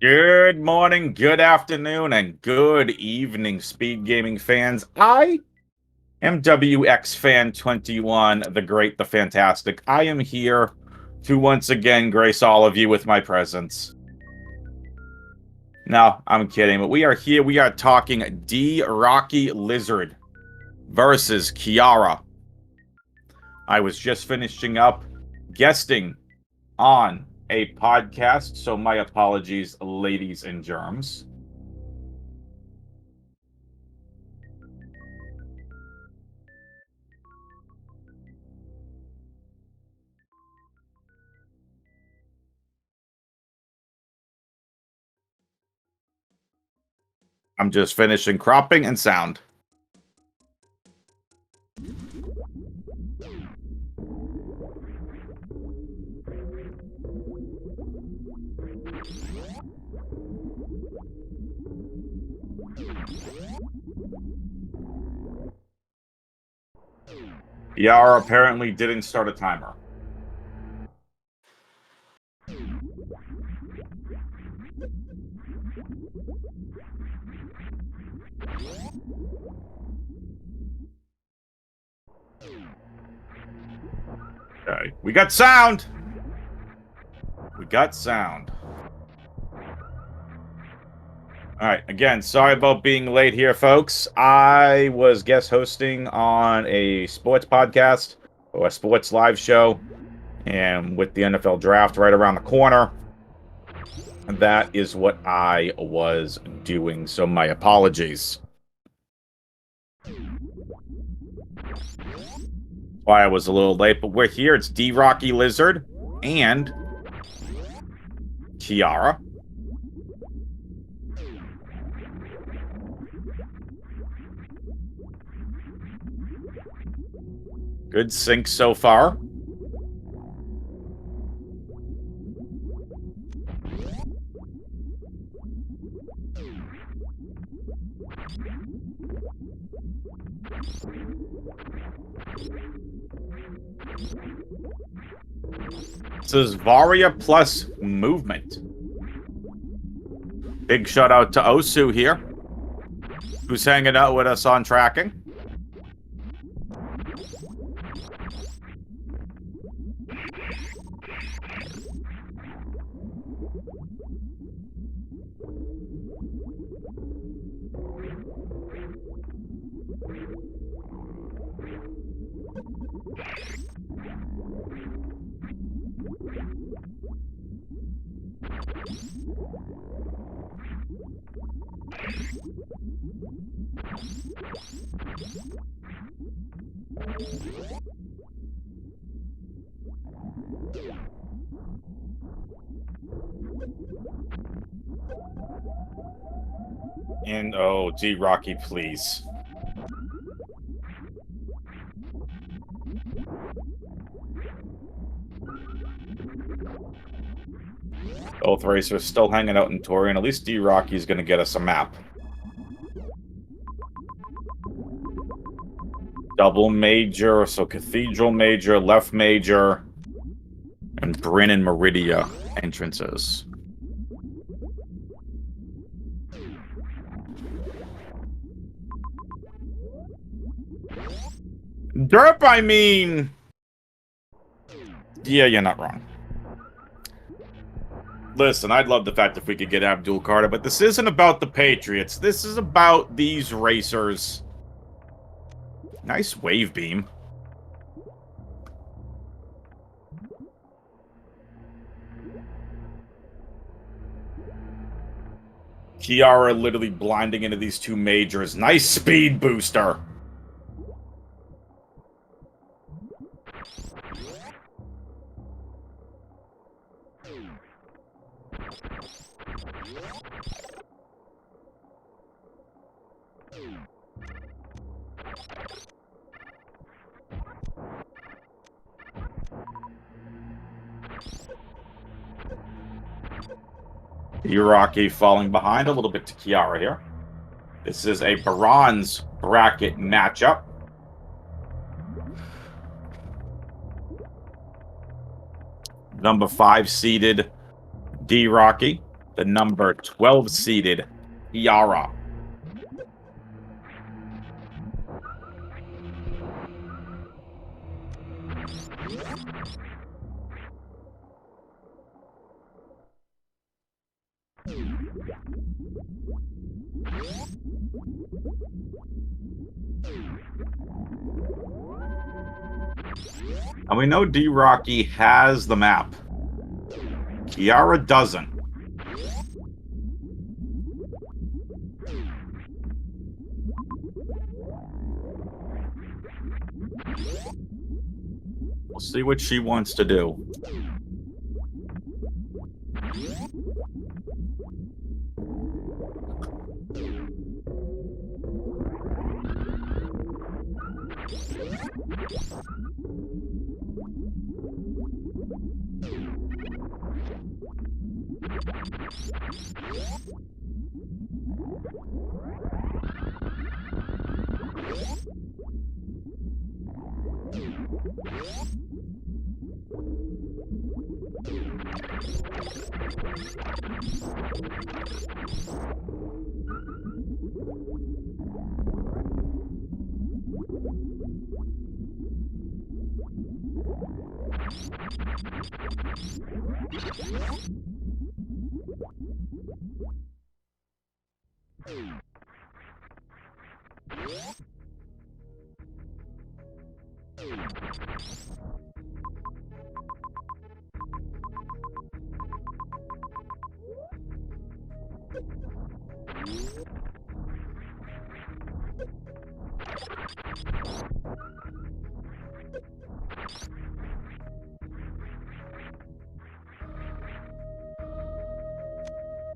Good morning, good afternoon, and good evening, Speed Gaming fans. I am WX Fan 21, the great, the fantastic. I am here to once again grace all of you with my presence. No, I'm kidding, but we are here. We are talking DrockyLizard versus Kiara. I was just finishing up guesting on a podcast, so my apologies, ladies and germs. I'm just finishing cropping and sound. Kiara apparently didn't start a timer. Okay, we got sound! We got sound. Alright, again, sorry about being late here, folks. I was guest hosting on a sports podcast, or a sports live show, and with the NFL draft right around the corner, that is what I was doing, so my apologies. Why I was a little late, but we're here. It's DrockyLizard and Kiara. Good sync so far. This is Varia plus movement. Big shout out to Osu here, who's hanging out with us on tracking. And oh, D-Rocky, please. Both racers still hanging out in Torian. At least D-Rocky's going to get us a map. Double major, so Cathedral major, left major, and Bryn and Meridia entrances. Derp, I mean... Yeah, you're not wrong. Listen, I'd love the fact if we could get Abdul Carter, but this isn't about the Patriots. This is about these racers. Nice wave beam. Kiara literally blinding into these two majors. Nice speed booster. Iraqi falling behind a little bit to Kiara here. This is a bronze bracket matchup. Number 5 seeded D-Rocky the number 12-seeded Kiara. And we know D-Rocky has the map. Kiara doesn't. We'll see what she wants to do.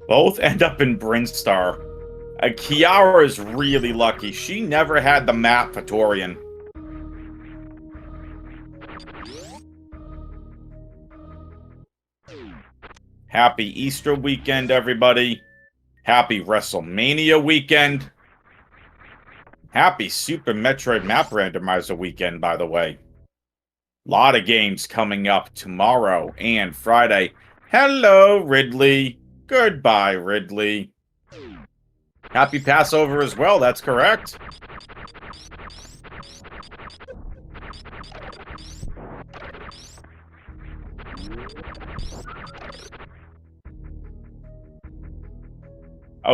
Both end up in Brinstar. Kiara is really lucky. She never had the map for Torian. Happy Easter weekend, everybody. Happy WrestleMania weekend. Happy Super Metroid Map Randomizer weekend, by the way. Lot of games coming up tomorrow and Friday. Hello, Ridley. Goodbye, Ridley. Happy Passover as well, that's correct.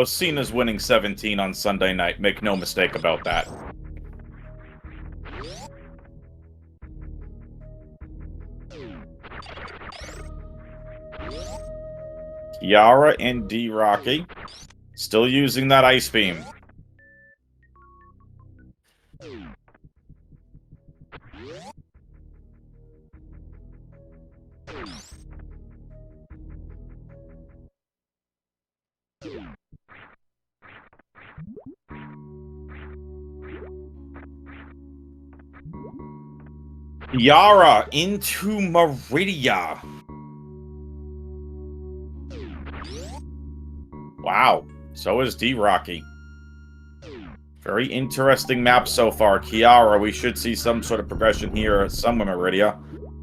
Cena's winning 17 on Sunday night. Make no mistake about that. Kiara and D-Rocky still using that Ice Beam. Kiara into Meridia. Wow, so is D-Rocky. Very interesting map so far. Kiara, we should see some sort of progression here somewhere, Meridia.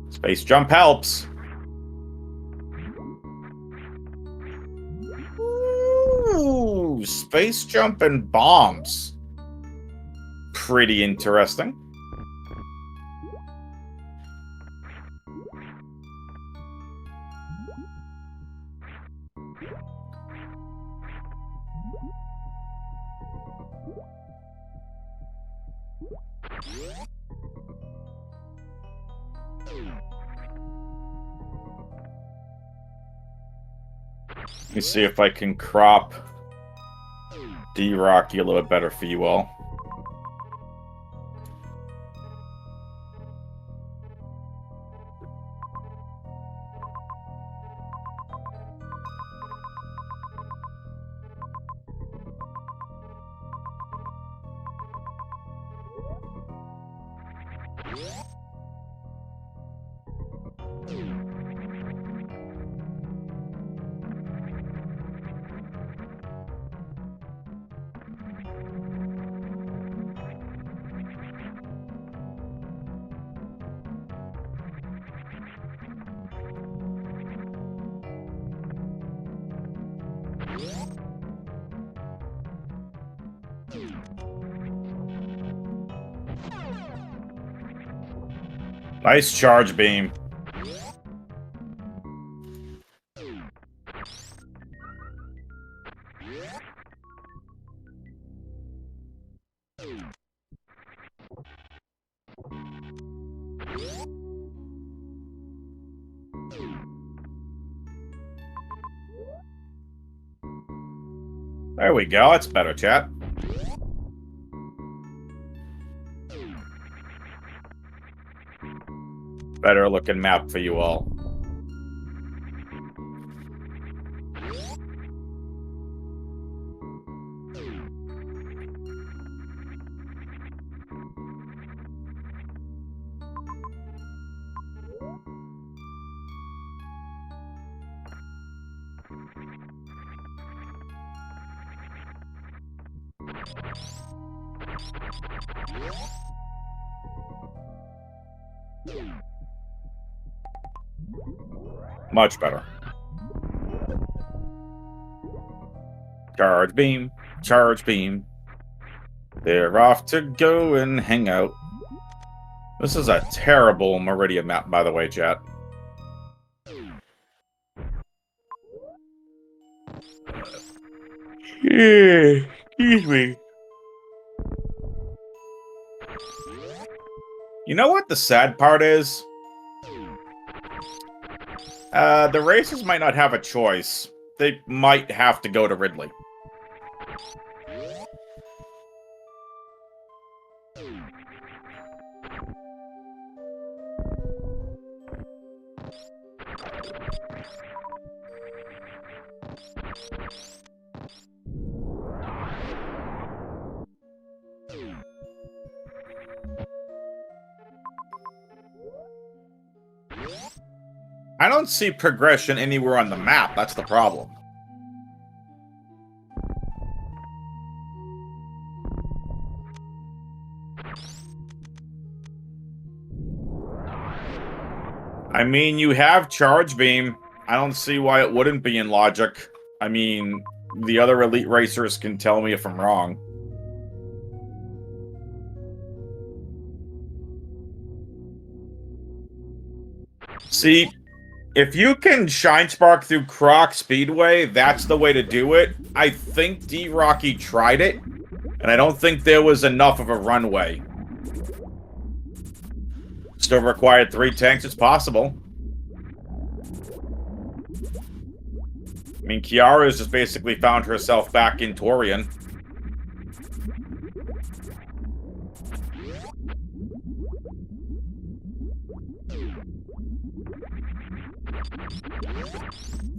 Space jump helps. Ooh, space jump and bombs. Pretty interesting. Let me see if I can crop D-Rocky a little bit better for you all. Nice charge beam. There we go. That's better, chat. Better looking map for you all. Much better. Charge beam, charge beam. They're off to go and hang out. This is a terrible Meridian map, by the way, chat. Excuse me. You know what the sad part is? The racers might not have a choice. They might have to go to Ridley. I don't see progression anywhere on the map. That's the problem. I mean, you have Charge Beam. I don't see why it wouldn't be in Logic. I mean, the other Elite Racers can tell me if I'm wrong. See, if you can Shine Spark through Croc Speedway, that's the way to do it. I think D-Rocky tried it, and I don't think there was enough of a runway. Still required 3 tanks, it's possible. I mean, Kiara has just basically found herself back in Torian.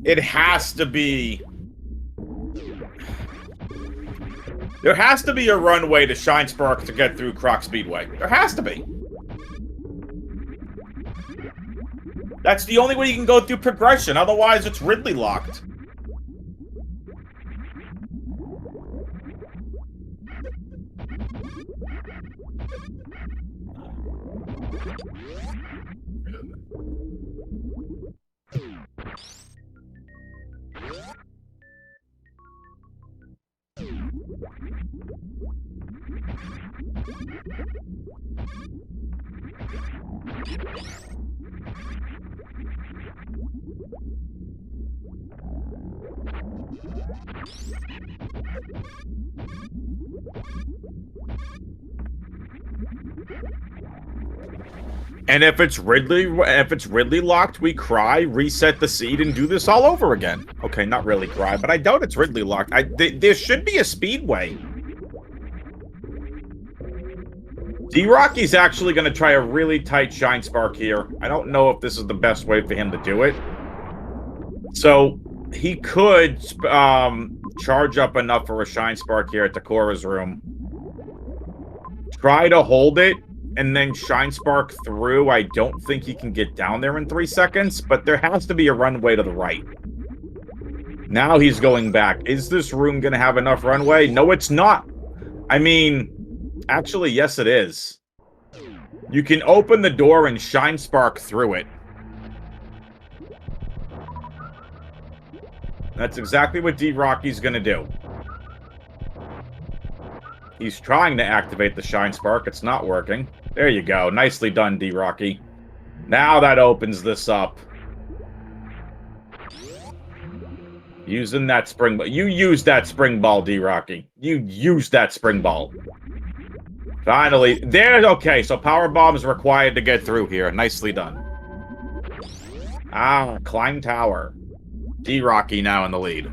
It has to be... There has to be a runway to Shine Spark to get through Croc Speedway. There has to be. That's the only way you can go through progression. Otherwise, it's Ridley locked. And if it's Ridley locked, we cry, reset the seed, and do this all over again. Okay, not really cry, but I doubt it's Ridley locked. There should be a speedway. D-Rocky's actually going to try a really tight Shine Spark here. I don't know if this is the best way for him to do it. So, he could charge up enough for a Shine Spark here at Takora's room. Try to hold it, and then Shine Spark through. I don't think he can get down there in 3 seconds, but there has to be a runway to the right. Now he's going back. Is this room going to have enough runway? No, it's not. I mean, actually, yes, it is. You can open the door and Shine Spark through it. That's exactly what D-Rocky's going to do. He's trying to activate the Shine Spark. It's not working. There you go. Nicely done, D-Rocky. Now that opens this up. Using that spring ball. You used that spring ball, D-Rocky. You used that spring ball. Finally. There. Okay, so power bomb is required to get through here. Nicely done. Ah, climb tower. D-Rocky now in the lead.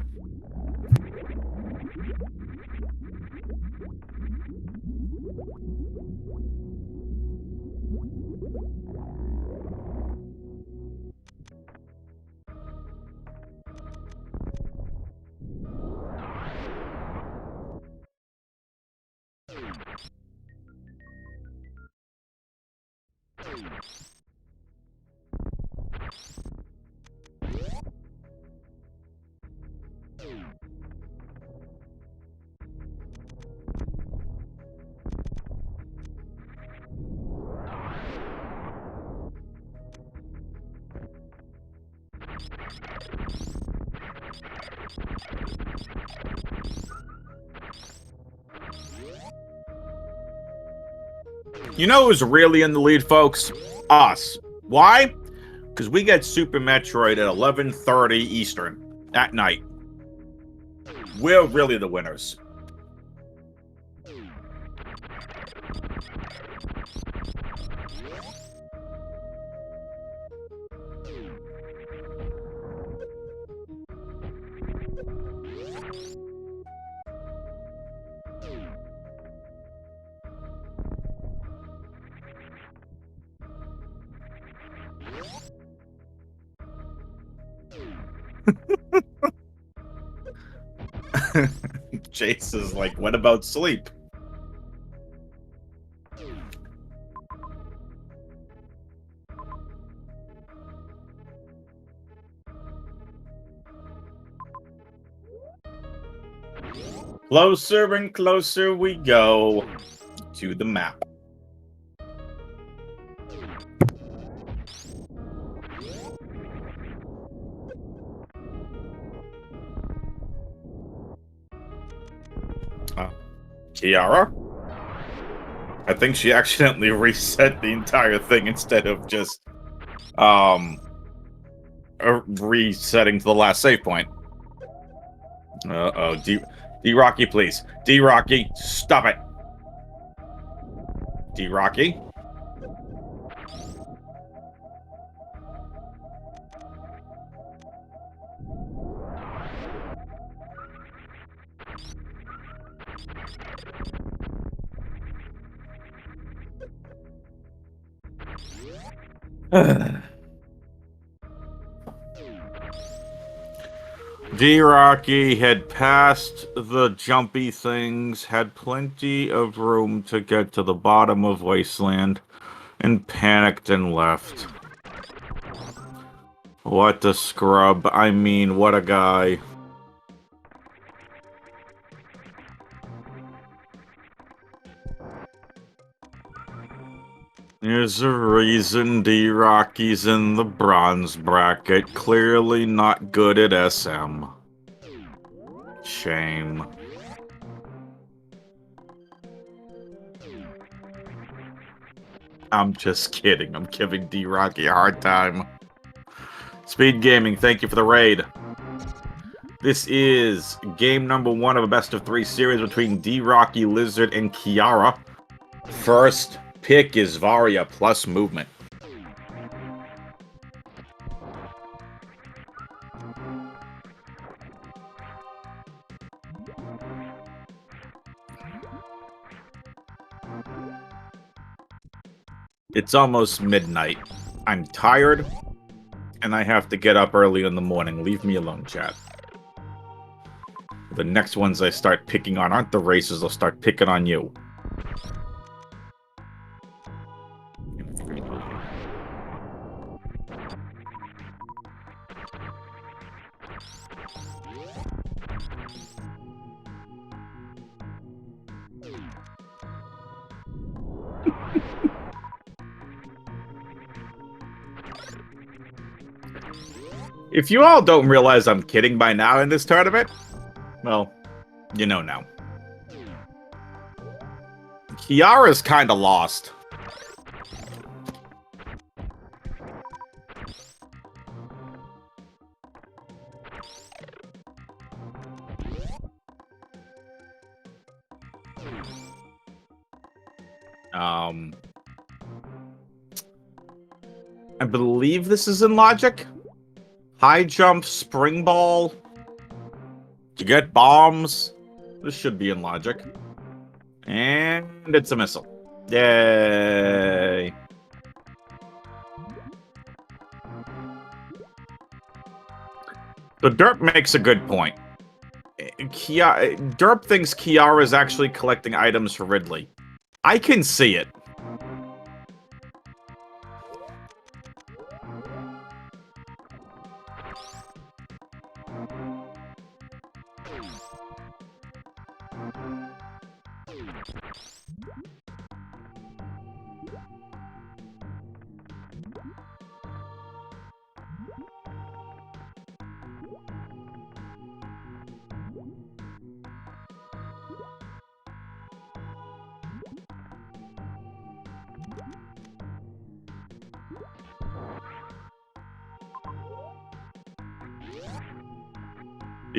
You know who's really in the lead, folks? Us. Why? Because we get Super Metroid at 11:30 Eastern at night. We're really the winners. Chase is like, what about sleep? Closer and closer we go to the map. Kiara? I think she accidentally reset the entire thing instead of just resetting to the last save point. Uh-oh. D-Rocky, please. D-Rocky, stop it. D-Rocky? D-Rocky had passed the jumpy things, had plenty of room to get to the bottom of Wasteland, and panicked and left. What a scrub. I mean, what a guy. There's a reason D-Rocky's in the bronze bracket. Clearly not good at SM. Shame. I'm just kidding. I'm giving D-Rocky a hard time. SpeedGaming, thank you for the raid. This is game number 1 of a best-of-3 series between DrockyLizard and Kiara. First pick is Varia plus movement. It's almost midnight. I'm tired, and I have to get up early in the morning. Leave me alone, chat. The next ones I start picking on aren't the races, I'll start picking on you. If you all don't realize I'm kidding by now in this tournament, well, you know now. Kiara's kinda lost. I believe this is in logic. High jump, spring ball. To get bombs. This should be in logic. And it's a missile. Yay. So Derp makes a good point. Derp thinks Kiara is actually collecting items for Ridley. I can see it.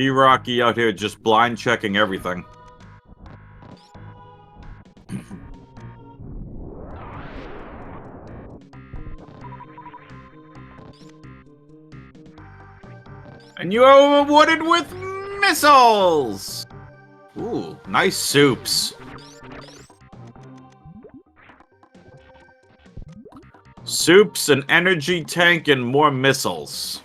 Rocky out here just blind checking everything. And you are awarded with missiles! Ooh, nice soups. Soups, an energy tank, and more missiles.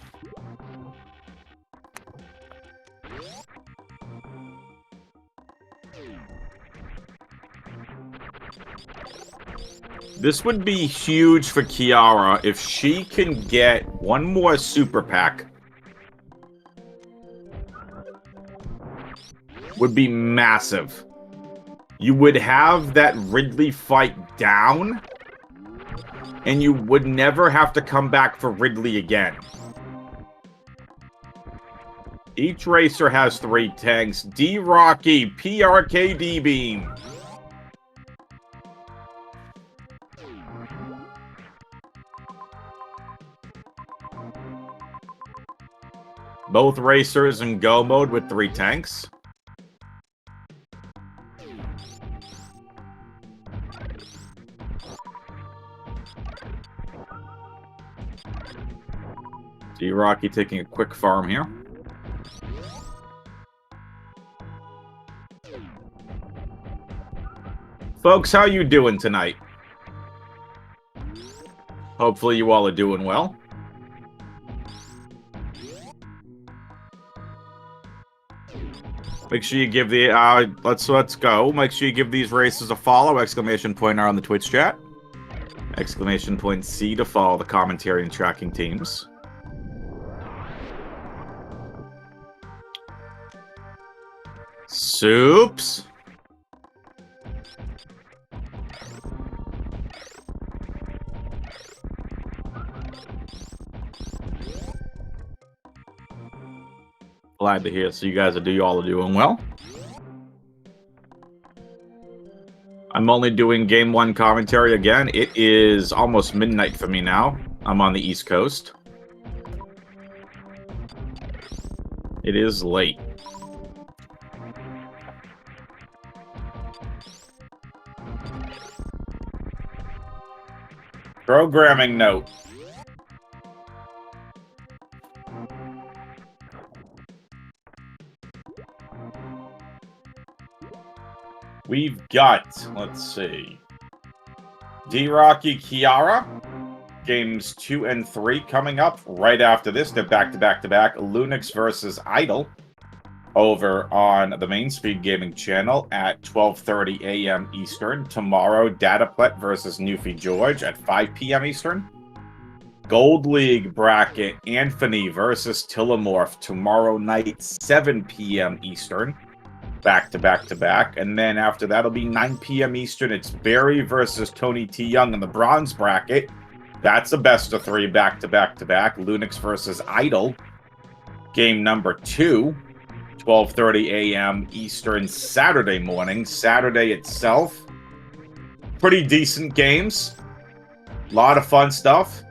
This would be huge for Kiara if she can get one more super pack. Would be massive. You would have that Ridley fight down, and you would never have to come back for Ridley again. Each racer has 3 tanks. D-Rocky, PRK D-Beam. Both racers in go mode with 3 tanks. D-Rocky taking a quick farm here. Folks, how you doing tonight? Hopefully you all are doing well. Make sure you give the let's go. Make sure you give these races a follow! Exclamation point R on the Twitch chat. Exclamation point C to follow the commentary and tracking teams. Soups. Glad to hear. So you guys all are doing well. I'm only doing Game 1 commentary again. It is almost midnight for me now. I'm on the East Coast. It is late. Programming note. We've got, let's see, D-Rocky, Kiara, games 2 and 3 coming up right after this. They're back-to-back-to-back. Lunix versus Idol over on the main SpeedGaming channel at 12:30 a.m. Eastern. Tomorrow, Dataplet versus Newfie George at 5 p.m. Eastern. Gold League bracket, Anthony versus Tillamorph tomorrow night, 7 p.m. Eastern. Back-to-back-to-back. And then after that, it'll be 9 p.m. Eastern. It's Barry versus Tony T. Young in the bronze bracket. That's a best-of-3 back-to-back-to-back. Lunix versus Idol. Game number 2. 12:30 a.m. Eastern Saturday morning. Saturday itself. Pretty decent games. A lot of fun stuff.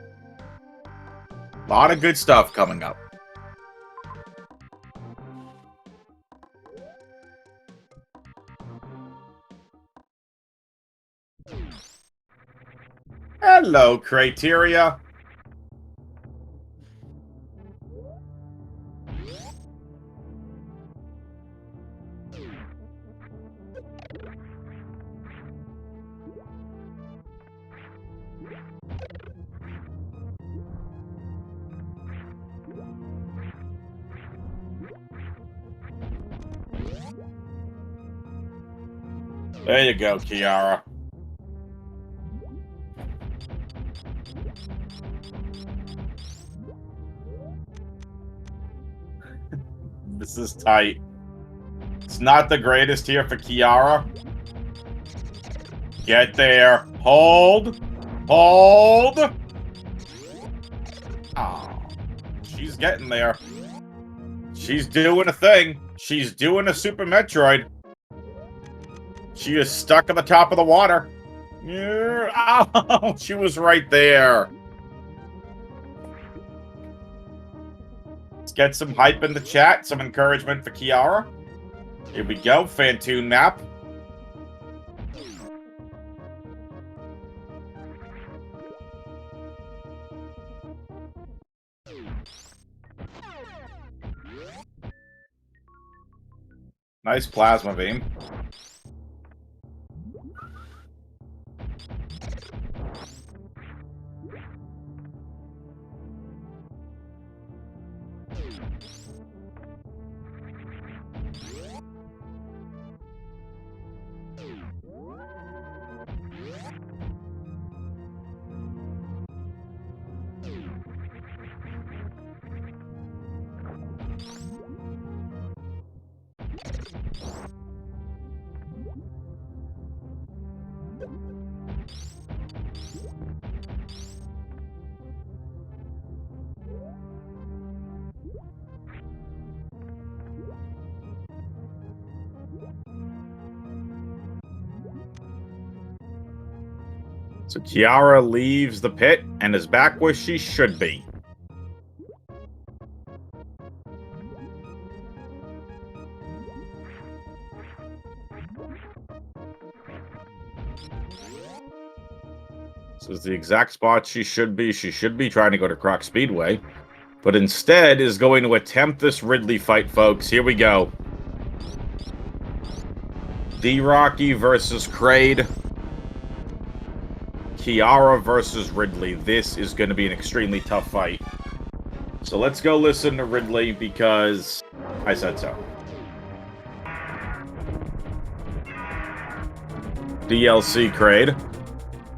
A lot of good stuff coming up. Hello, Criteria. There you go, Kiara. This is tight. It's not the greatest here for Kiara. Get there. Hold. Hold. Oh, she's getting there. She's doing a thing. She's doing a Super Metroid. She is stuck at the top of the water. Yeah. Oh, she was right there. Let's get some hype in the chat, some encouragement for Kiara. Here we go, Fantoon map. Nice plasma beam. So Kiara leaves the pit and is back where she should be. This is the exact spot she should be. She should be trying to go to Croc Speedway, but instead is going to attempt this Ridley fight, folks. Here we go. D-Rocky versus Kraid. Kiara versus Ridley. This is going to be an extremely tough fight. So let's go listen to Ridley because I said so. DLC Kraid.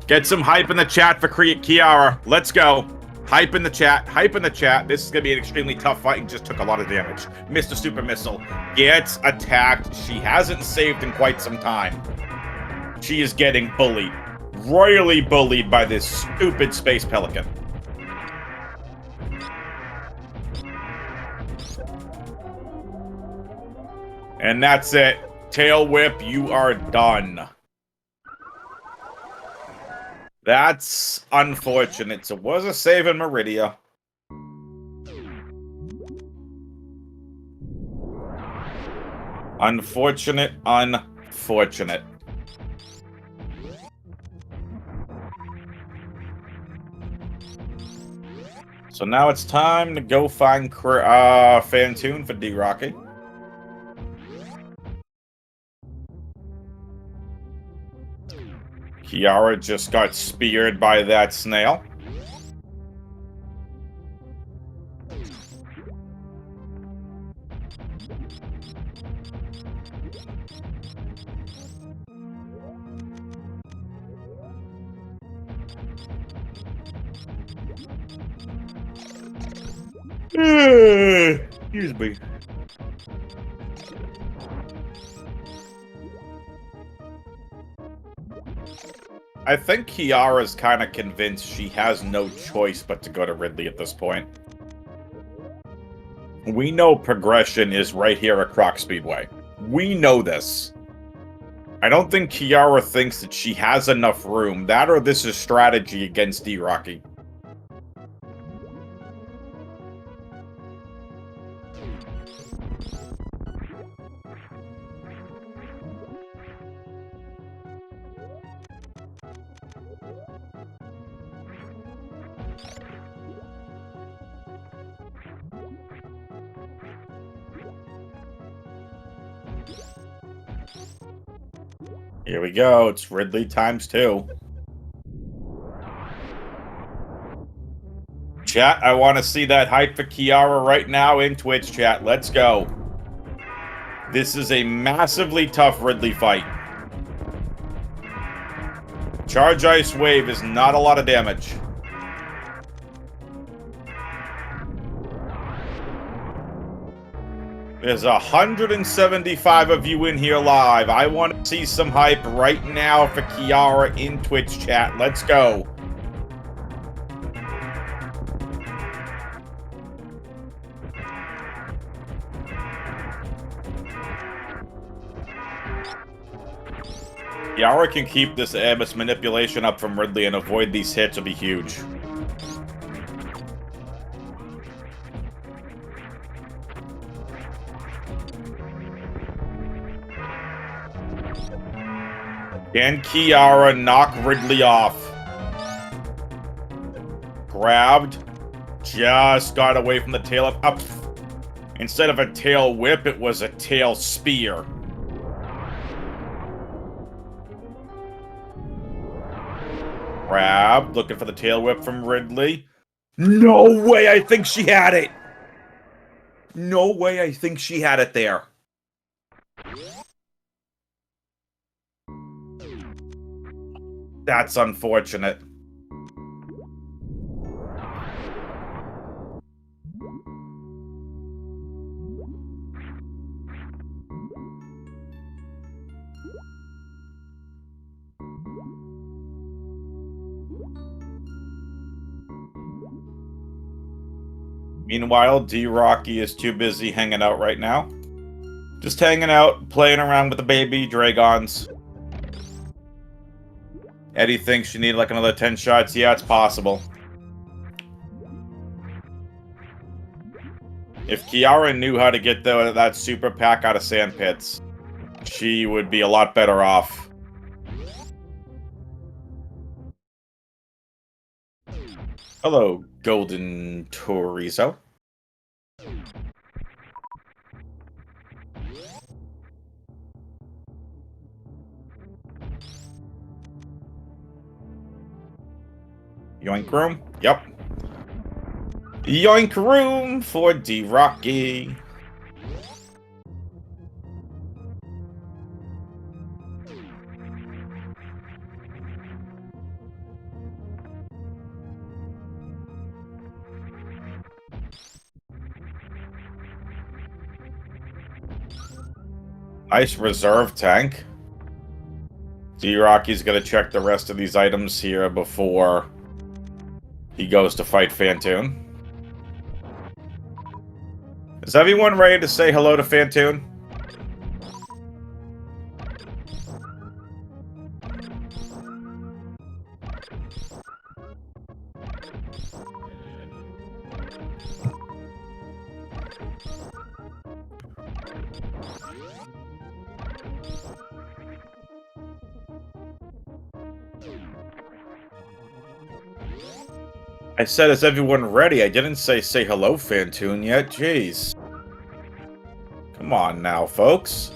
Get some hype in the chat for Kiara. Let's go. Hype in the chat. Hype in the chat. This is going to be an extremely tough fight and just took a lot of damage. Missed a super missile. Gets attacked. She hasn't saved in quite some time. She is getting bullied. Royally bullied by this stupid space pelican. And that's it. Tail whip, you are done. That's unfortunate. So it was a save in Meridia. Unfortunate, unfortunate. So now it's time to go find Fantoon for D-Rocky. Kiara just got speared by that snail. Excuse me. I think Kiara's kind of convinced she has no choice but to go to Ridley at this point. We know progression is right here at Croc Speedway. We know this. I don't think Kiara thinks that she has enough room. That or this is strategy against D-Rocky. Here we go. It's Ridley times 2. Chat, I want to see that hype for Kiara right now in Twitch chat. Let's go. This is a massively tough Ridley fight. Charge Ice Wave is not a lot of damage. There's 175 of you in here live. I want to see some hype right now for Kiara in Twitch chat. Let's go. Kiara can keep this Abyss manipulation up from Ridley and avoid these hits will be huge. Can Kiara knock Ridley off? Grabbed. Just got away from the tail of up. Instead of a tail whip, it was a tail spear. Grabbed. Looking for the tail whip from Ridley. No way I think she had it. No way I think she had it there. That's unfortunate. Meanwhile, D-Rocky is too busy hanging out right now. Just hanging out, playing around with the baby Dragons. Eddie thinks she needed like another 10 shots. Yeah, it's possible. If Kiara knew how to get that super pack out of sand pits, she would be a lot better off. Hello, Golden Torizo. Yoink room? Yep. Yoink room for D-Rocky. Nice reserve tank. D-Rocky's gonna check the rest of these items here before he goes to fight Fantoon. Is everyone ready to say hello to Fantoon? I said, is everyone ready? I didn't say hello, Fantoon, yet. Jeez. Come on now, folks.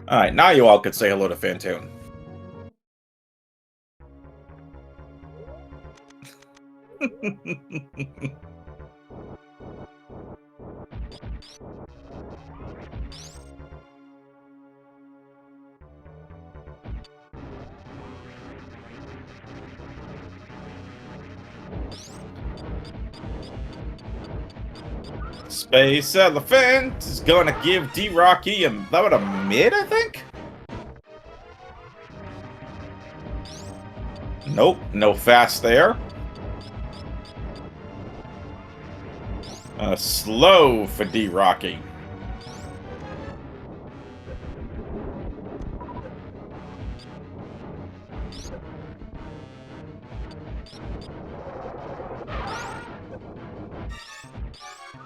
Alright, now you all could say hello to Fantoon. Space Elephant is gonna give D-Rocky about a mid, I think? Nope, no fast there. Slow for D-Rocky.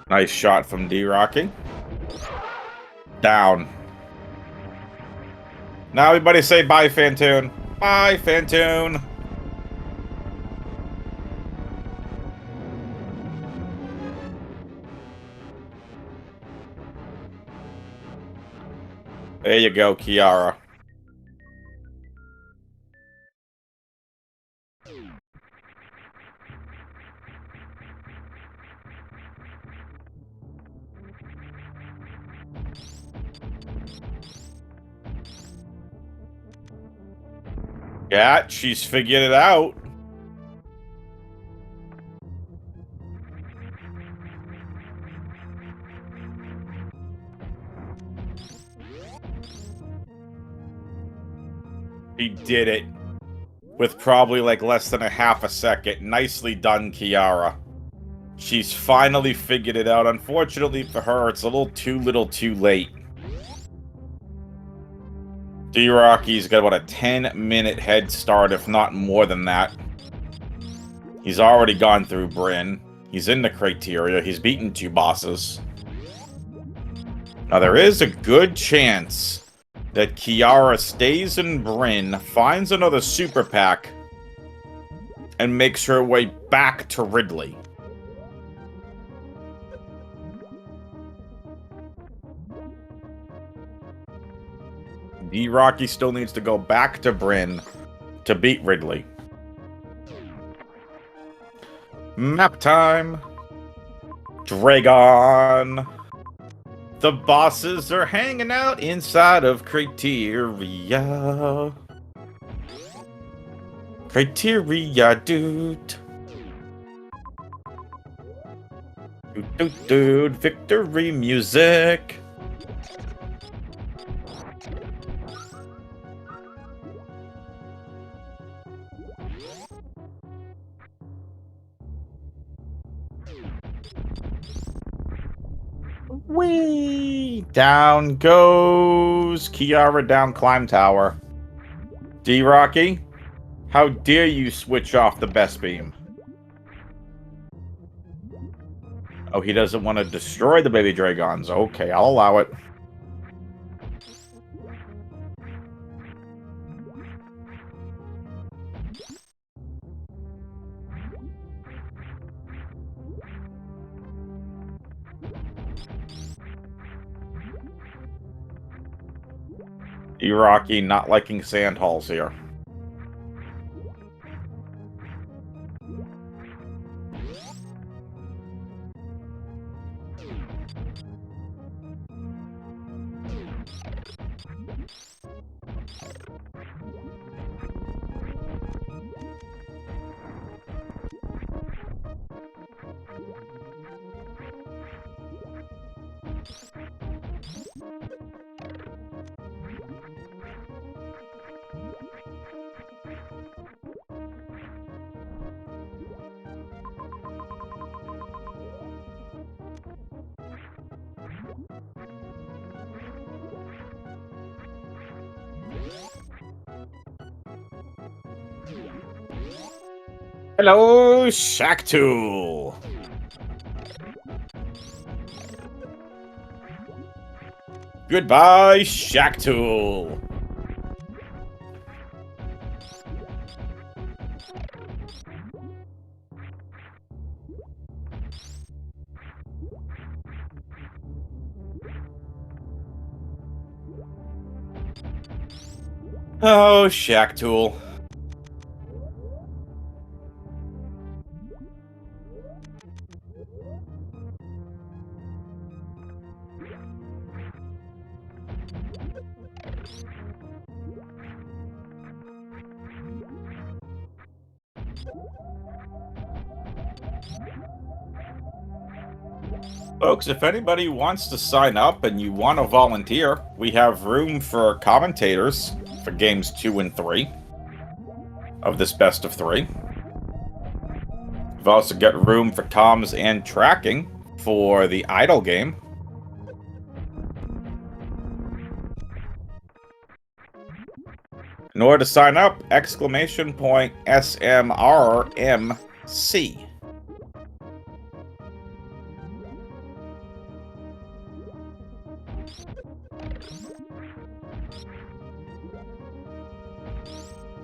Nice shot from D-Rocky. Down. Now everybody say bye, Fantoon. Bye, Fantoon. There you go, Kiara. Yeah, she's figured it out. He did it. With probably like less than a half a second. Nicely done, Kiara. She's finally figured it out. Unfortunately for her, it's a little too late. D-Rocky's got about a 10-minute head start, if not more than that. He's already gone through Bryn. He's in the criteria. He's beaten 2 bosses. Now, there is a good chance that Kiara stays in Bryn, finds another super pack, and makes her way back to Ridley. D-Rocky still needs to go back to Bryn to beat Ridley. Map time. Dragon. The bosses are hanging out inside of Criteria. Criteria, dude. Dude, victory music. Whee! Down goes Kiara down Climb Tower. D-Rocky, how dare you switch off the best beam? Oh, he doesn't want to destroy the baby dragons. Okay, I'll allow it. D-Rocky not liking sand halls here. Hello, Shacktool. Goodbye, Shacktool. Oh, Shacktool. Folks, if anybody wants to sign up and you want to volunteer, we have room for commentators for games 2 and 3 of this best of 3. We've also got room for comms and tracking for the idle game. In order to sign up, !SMRMC.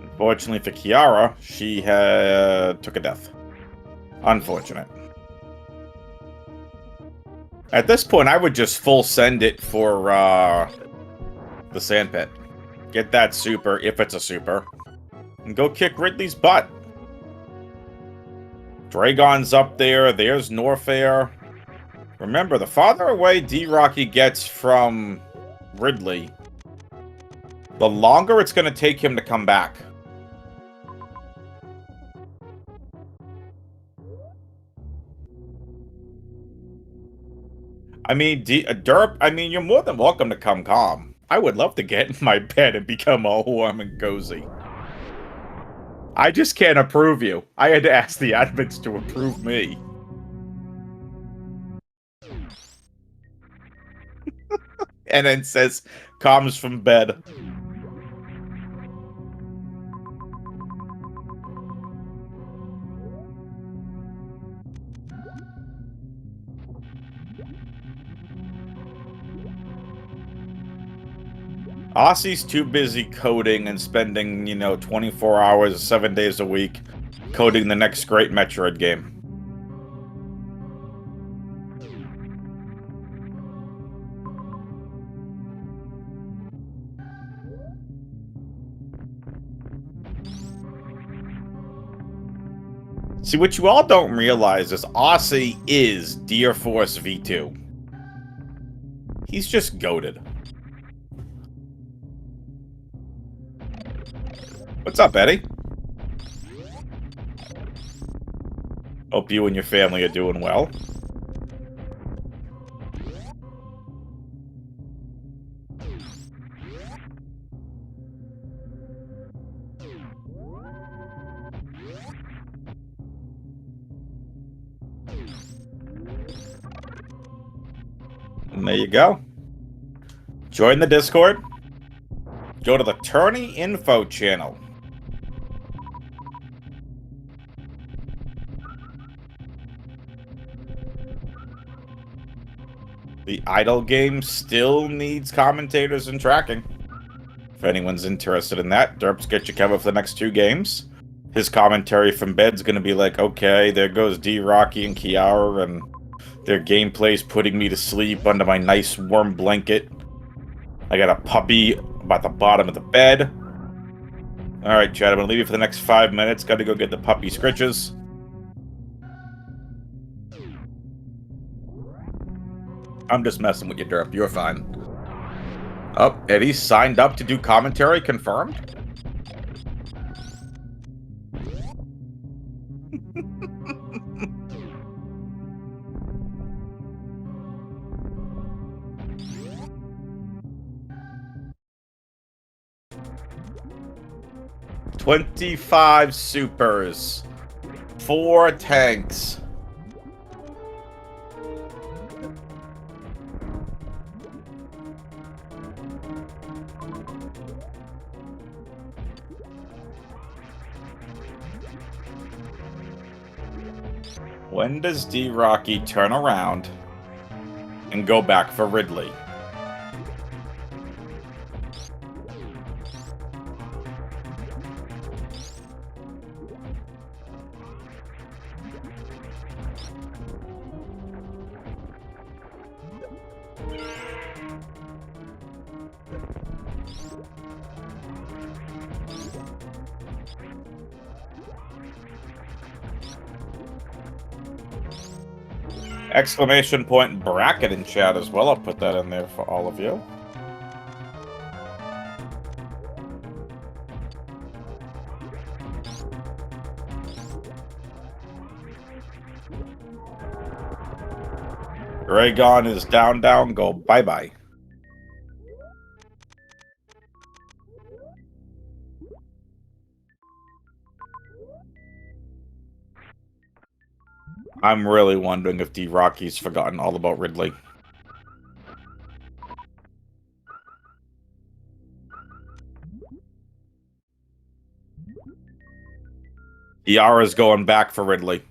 Unfortunately for Kiara, she took a death. Unfortunate. At this point, I would just full send it for The sand pit. Get that super, if it's a super. And go kick Ridley's butt. Dragon's up there. There's Norfair. Remember, the farther away D-Rocky gets from Ridley, the longer it's going to take him to come back. I mean, Derp, I mean, you're more than welcome to come calm. I would love to get in my bed and become all warm and cozy. I just can't approve you. I had to ask the admins to approve me. And then says, comms from bed. Aussie's too busy coding and spending, 24 hours, 7 days a week coding the next great Metroid game. See, what you all don't realize is Aussie is Deer Force V2. He's just goated. What's up, Eddie? Hope you and your family are doing well. And there you go. Join the Discord. Go to the Tourney Info channel. The idle game still needs commentators and tracking. If anyone's interested in that, Derp's got you covered for the next 2 games. His commentary from bed's gonna be like, okay, there goes D-Rocky and Kiara, and their gameplay's putting me to sleep under my nice warm blanket. I got a puppy about the bottom of the bed. Alright, Chad, I'm gonna leave you for the next 5 minutes. Gotta go get the puppy scritches. I'm just messing with you, Derp. You're fine. Oh, Eddie signed up to do commentary, confirmed? $25 supers. 4 tanks. When does D-Rocky turn around and go back for Ridley? Exclamation point bracket in chat as well. I'll put that in there for all of you. Dragon is down, down, go bye-bye. I'm really wondering if D-Rocky's forgotten all about Ridley. Kiara's going back for Ridley.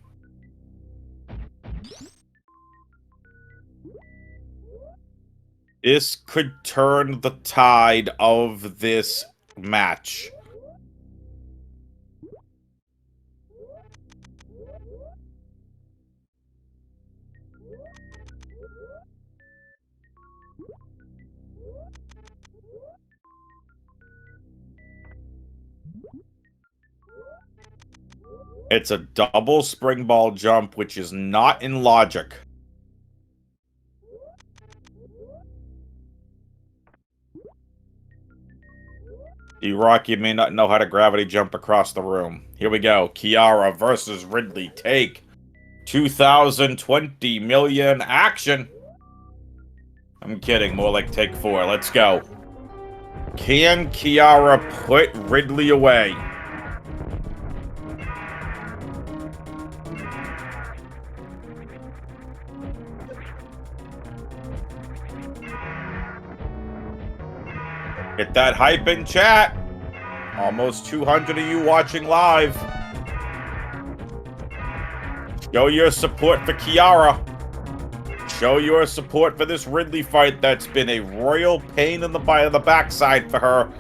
This could turn the tide of this match. It's a double spring ball jump, which is not in logic. Rocky may not know how to gravity jump across the room. Here we go. Kiara versus Ridley. Take 2020 million action. I'm kidding. More like take 4. Let's go. Can Kiara put Ridley away? Get that hype in chat. Almost 200 of you watching live. Show your support for Kiara. Show your support for this Ridley fight that's been a royal pain in the backside for her.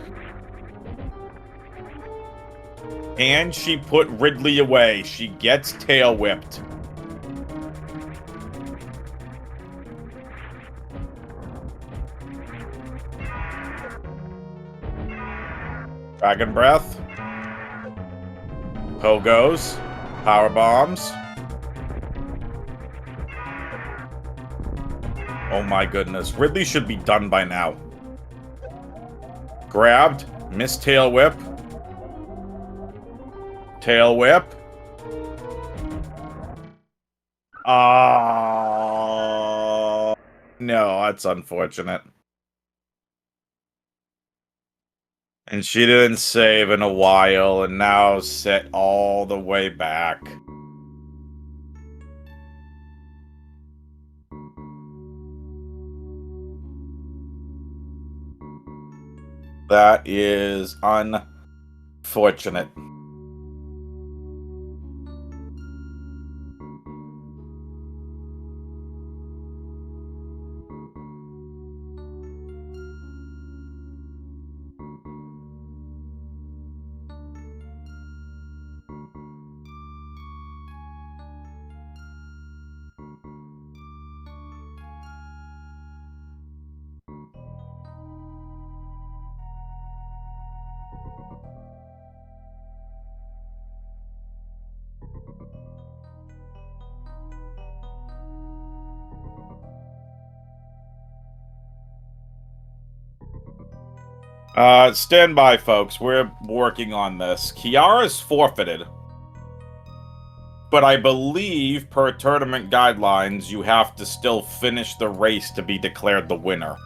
And she put Ridley away. She gets tail whipped. Dragon Breath. Pogos. Power Bombs. Oh my goodness. Ridley should be done by now. Grabbed. Missed tail whip. Tail whip. No, that's unfortunate. And she didn't save in a while, and now set all the way back. That is unfortunate. Stand by, folks. We're working on this. Kiara's forfeited. But I believe, per tournament guidelines, you have to still finish the race to be declared the winner.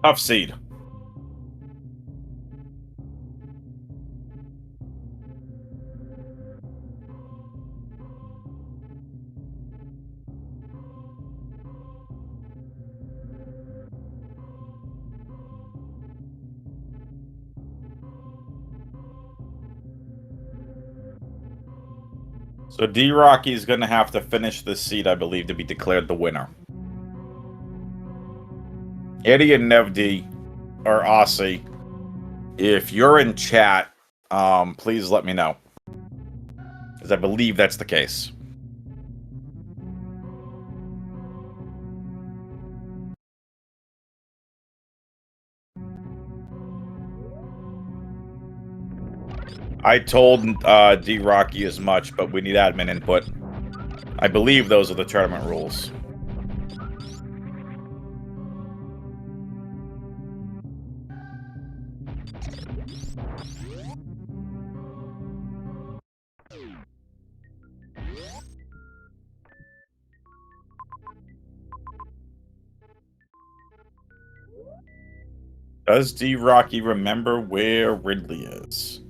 Tough seed. So D-Rocky is going to have to finish this seed, I believe, to be declared the winner. Eddie and Nevd, or Aussie, if you're in chat, please let me know. Because I believe that's the case. I told D-Rocky as much, but we need admin input. I believe those are the tournament rules. Does D-Rocky remember where Ridley is?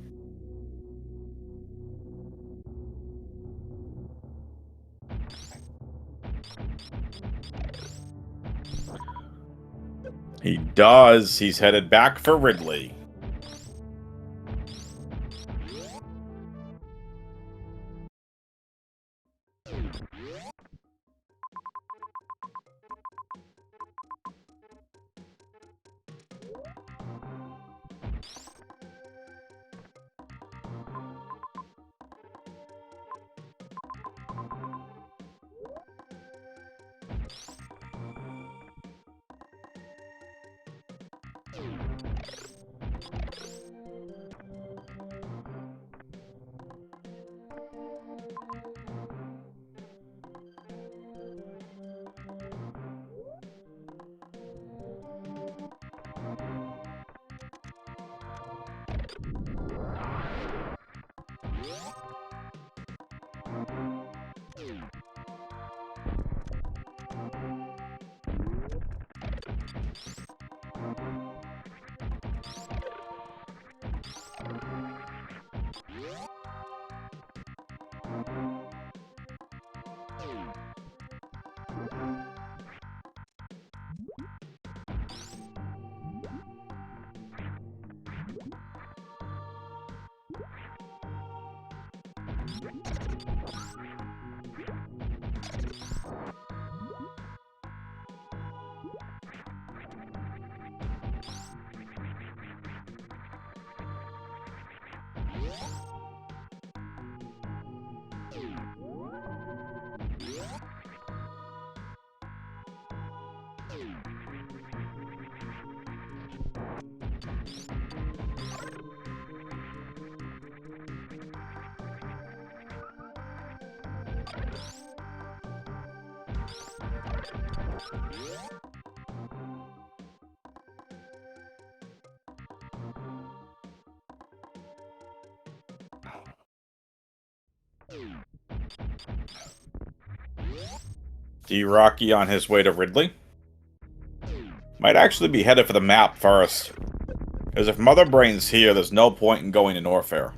He does. He's headed back for Ridley. D-Rocky on his way to Ridley. Might actually be headed for the map first. Because if Mother Brain's here, there's no point in going to Norfair.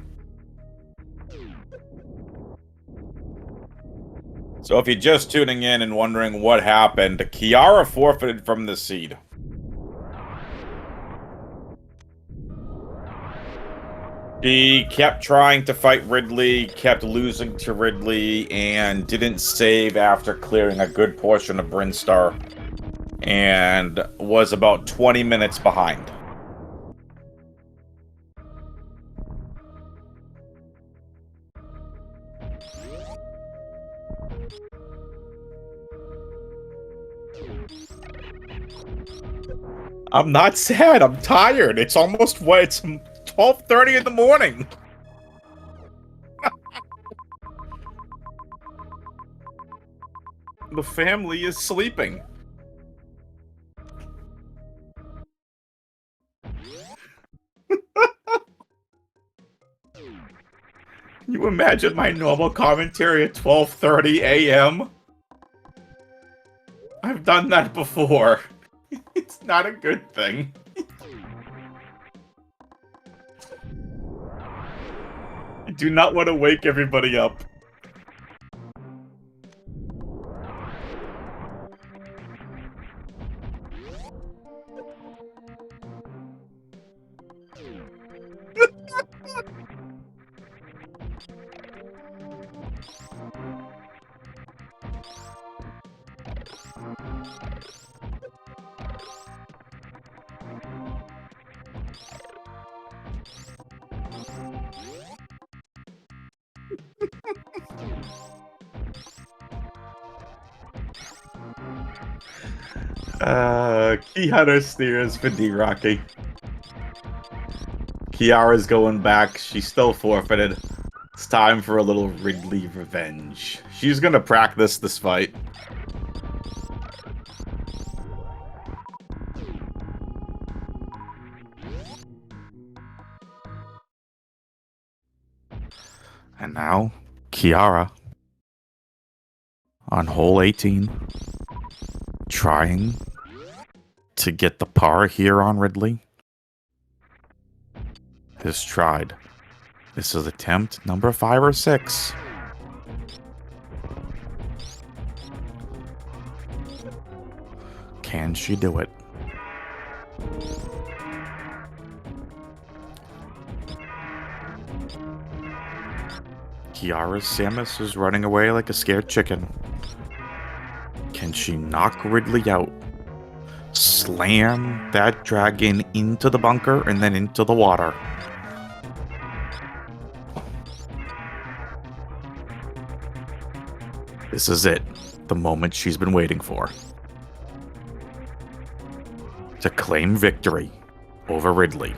So if you're just tuning in and wondering what happened, Kiara forfeited from the seed. She kept trying to fight Ridley, kept losing to Ridley, and didn't save after clearing a good portion of Brinstar, and was about 20 minutes behind. I'm not sad, I'm tired. It's almost, what, it's 12:30 in the morning. The family is sleeping. Can you imagine my normal commentary at 12:30 a.m.? I've done that before. It's not a good thing. I do not want to wake everybody up. Key Hunter steers for D-Rocky. Kiara's going back. She's still forfeited. It's time for a little Ridley revenge. She's gonna practice this fight. And now, Kiara on hole 18, trying to get the par here on Ridley. Has tried. This is attempt number 5 or 6. Can she do it? Kiara's Samus is running away like a scared chicken. Can she knock Ridley out? Slam that dragon into the bunker and then into the water. This is it. The moment she's been waiting for. To claim victory over Ridley.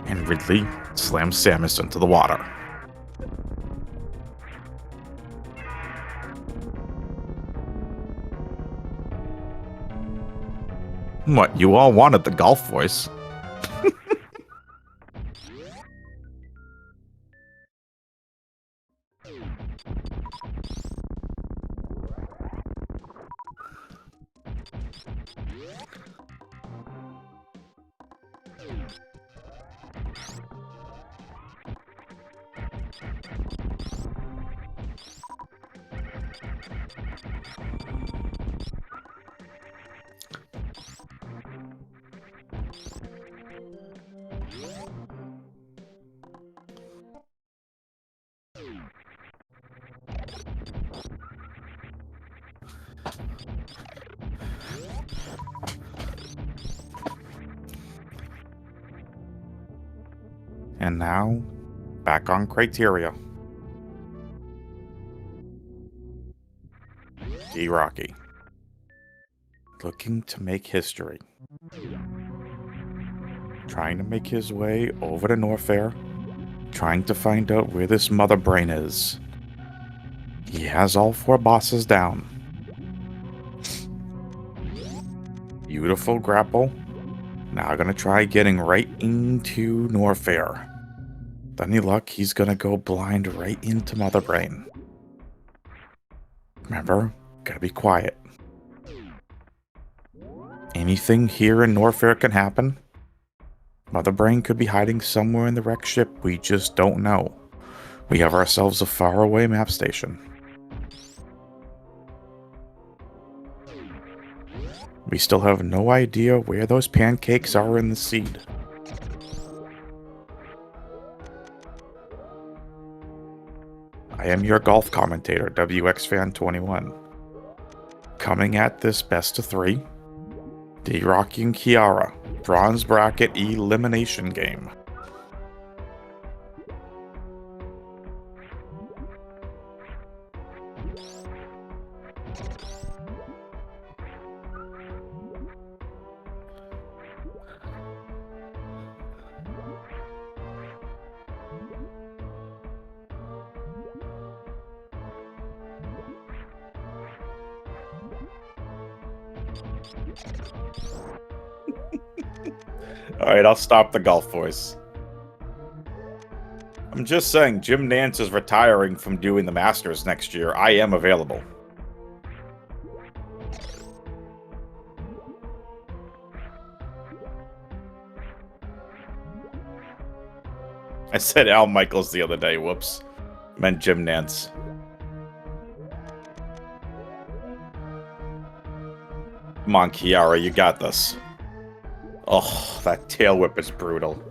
And Ridley slams Samus into the water. What, you all wanted the golf voice? And now, back on criteria. D-Rocky. Looking to make history. Trying to make his way over to Norfair. Trying to find out where this mother brain is. He has all 4 bosses down. Beautiful grapple. Now gonna try getting right into Norfair. With any luck, he's gonna go blind right into Mother Brain. Remember, gotta be quiet. Anything here in Norfair can happen. Mother Brain could be hiding somewhere in the wrecked ship, we just don't know. We have ourselves a faraway map station. We still have no idea where those pancakes are in the seed. I am your golf commentator, WXFan21. Coming at this best of 3, D-Rocky and Kiara, bronze bracket elimination game. Alright, I'll stop the golf voice. I'm just saying, Jim Nance is retiring from doing the Masters next year. I am available. I said Al Michaels the other day, whoops. Meant Jim Nance. Come on, Kiara, you got this. Oh, that tail whip is brutal.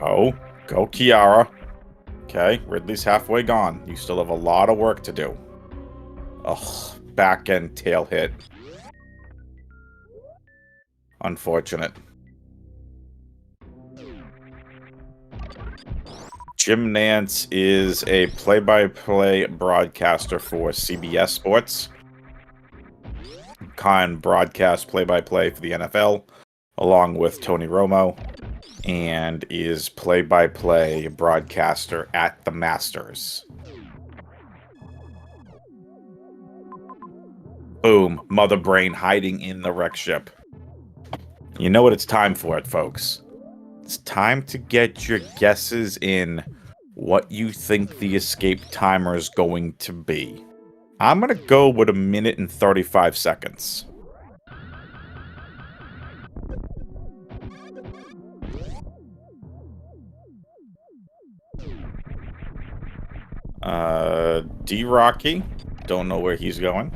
Oh, go Kiara. Okay, Ridley's halfway gone. You still have a lot of work to do. Oh, back end tail hit. Unfortunate. Jim Nance is a play-by-play broadcaster for CBS Sports. Con broadcast play-by-play for the NFL, along with Tony Romo, and is play-by-play broadcaster at the Masters. Boom, Mother Brain hiding in the wreck ship. You know what it's time for it, folks. It's time to get your guesses in what you think the escape timer is going to be. I'm going to go with 1 minute and 35 seconds. D-Rocky. Don't know where he's going.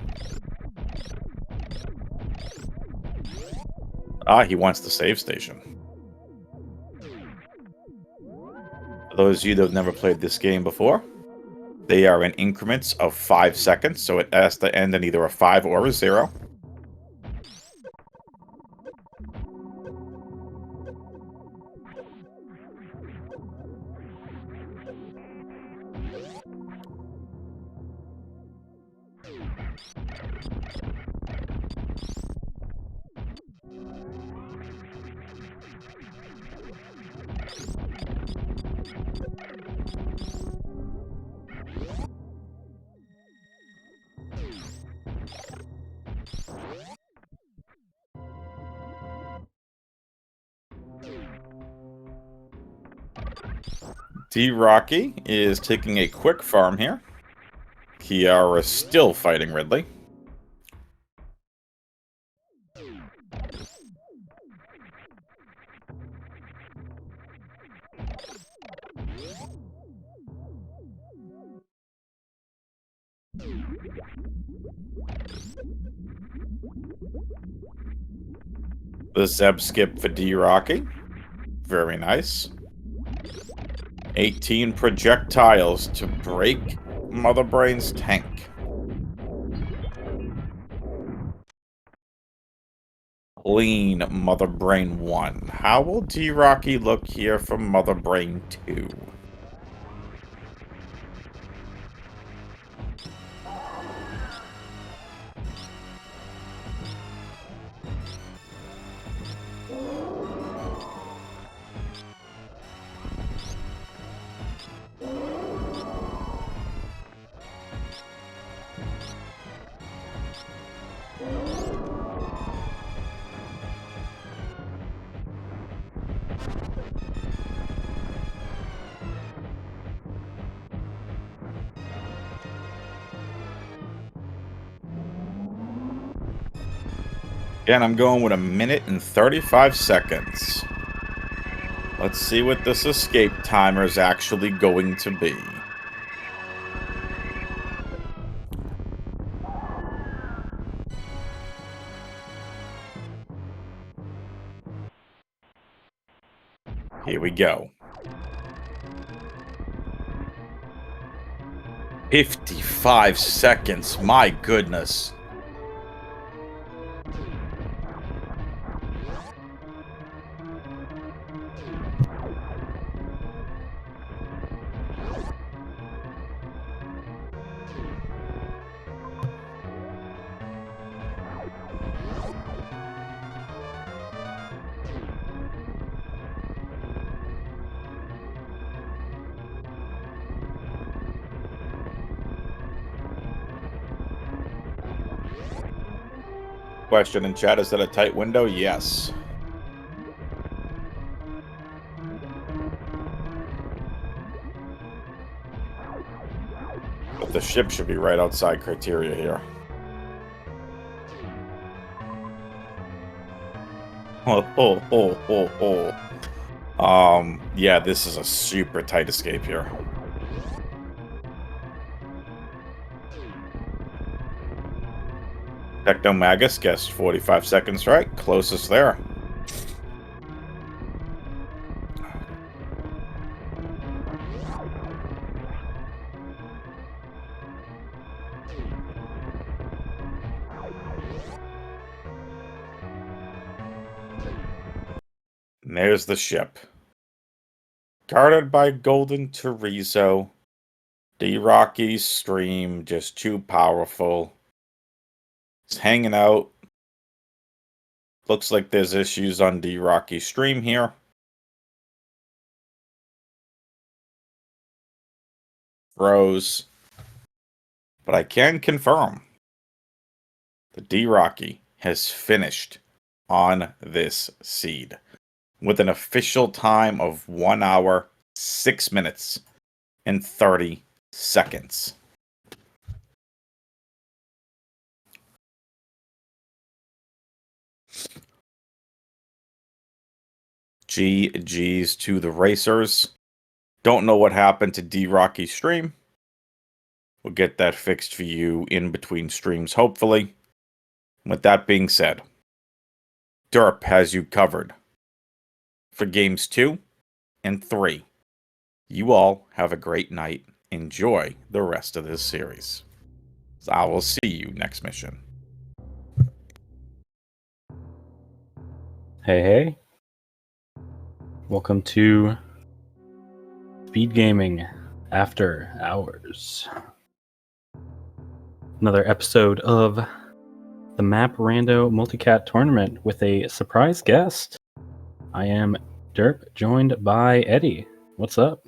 Ah, he wants the save station. For those of you that have never played this game before, they are in increments of 5 seconds, so it has to end in either a 5 or a 0. D-Rocky is taking a quick farm here. Kiara is still fighting Ridley. The Zeb skip for D-Rocky. Very nice. 18 projectiles to break Mother Brain's tank. Clean Mother Brain 1. How will D-Rocky look here for Mother Brain 2? Again, I'm going with 1 minute and 35 seconds. Let's see what this escape timer is actually going to be. Here we go. 55 seconds. My goodness. Question in chat, is that a tight window? Yes. But the ship should be right outside criteria here. Yeah, this is a super tight escape here. Technomagus guessed 45 seconds right. Closest there. And there's the ship. Guarded by Golden Chorizo. D-Rocky's stream, just too powerful. It's hanging out. Looks like there's issues on D-Rocky's stream here. Froze. But I can confirm that D-Rocky has finished on this seed with an official time of 1 hour, 6 minutes, and 30 seconds. GG's to the racers. Don't know what happened to D-Rocky's stream. We'll get that fixed for you in between streams, hopefully. With that being said, Derp has you covered for games 2 and 3. You all have a great night. Enjoy the rest of this series. I will see you next mission. Hey. Welcome to SpeedGaming After Hours. Another episode of the map Rando Multicat Tournament with a surprise guest. I am Derp, joined by Eddie. What's up?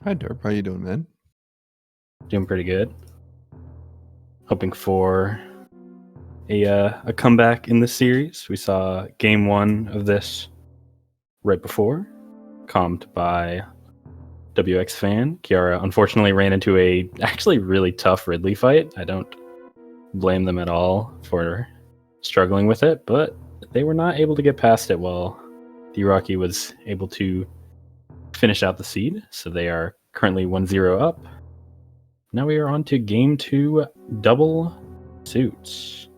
Hi Derp, how you doing, man? Doing pretty good. Hoping for a comeback in this series. We saw game 1 of this right before, comped by WX fan. Kiara unfortunately ran into a actually really tough Ridley fight. I don't blame them at all for struggling with it, but they were not able to get past it while DRocky was able to finish out the seed. So they are currently 1-0 up. Now we are on to game 2, double suits.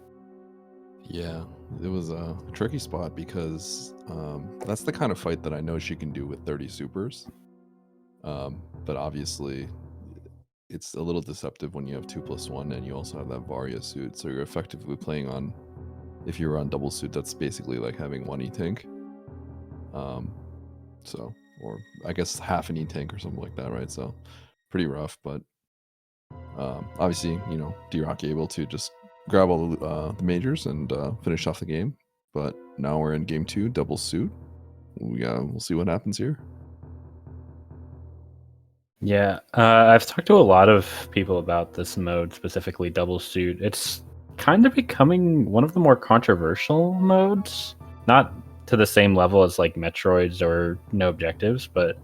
Yeah, it was a tricky spot because that's the kind of fight that I know she can do with 30 supers. But obviously, it's a little deceptive when you have 2+1 and you also have that Varia suit. So you're effectively playing on, if you're on double suit, that's basically like having 1 E-tank. Or I guess half an E-tank or something like that, right? So pretty rough, but obviously, DRocky able to just grab all the majors and finish off the game. But now we're in game 2, double suit. We'll see what happens here. Yeah, I've talked to a lot of people about this mode, specifically double suit. It's kind of becoming one of the more controversial modes. Not to the same level as like Metroids or No Objectives, but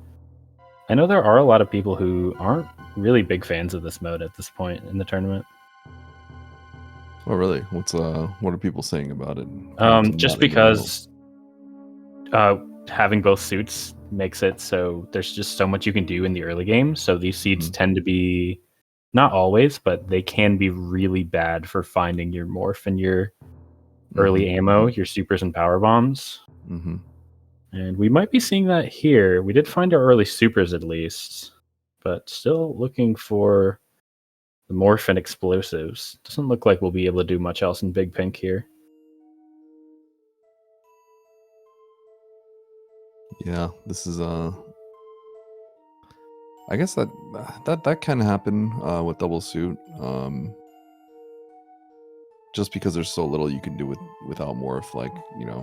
I know there are a lot of people who aren't really big fans of this mode at this point in the tournament. Oh, really? What are people saying about it? Just because having both suits makes it so there's just so much you can do in the early game. So these seeds tend to be, not always, but they can be really bad for finding your morph and your early ammo, your supers and power bombs. And we might be seeing that here. We did find our early supers at least, but still looking for the morph and explosives. Doesn't look like we'll be able to do much else in Big Pink here. Yeah, this is I guess that can happen with double suit. Just because there's so little you can do without morph. Like,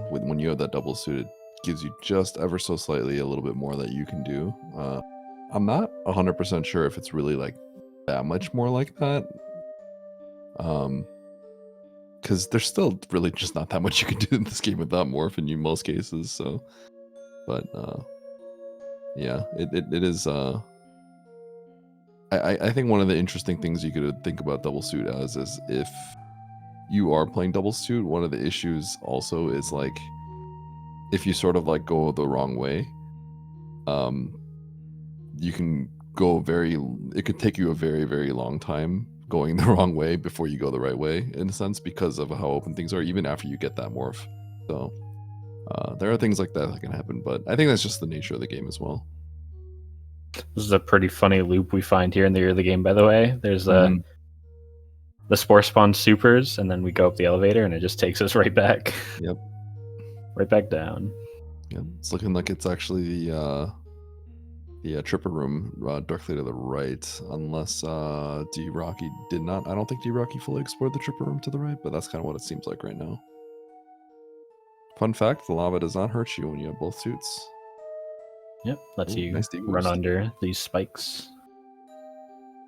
when you have that double suit, it gives you just ever so slightly a little bit more that you can do. I'm not 100% sure if it's really like that much more like that. Because there's still really just not that much you can do in this game without morph in most cases. So, but yeah, it is. I think one of the interesting things you could think about double suit as is if you are playing double suit, one of the issues also is like if you sort of like go the wrong way, you can go it could take you a very, very long time going the wrong way before you go the right way, in a sense, because of how open things are, even after you get that morph. So there are things like that can happen, but I think that's just the nature of the game as well. This is a pretty funny loop we find here in the early game, by the way. There's the Spore Spawn supers, and then we go up the elevator, and it just takes us right back. Yep. Right back down. Yep. It's looking like it's actually the tripper room directly to the right, unless DRocky did not. I don't think DRocky fully explored the tripper room to the right, but that's kind of what it seems like right now. Fun fact, the lava does not hurt you when you have both suits. Yep, lets you nice run under these spikes.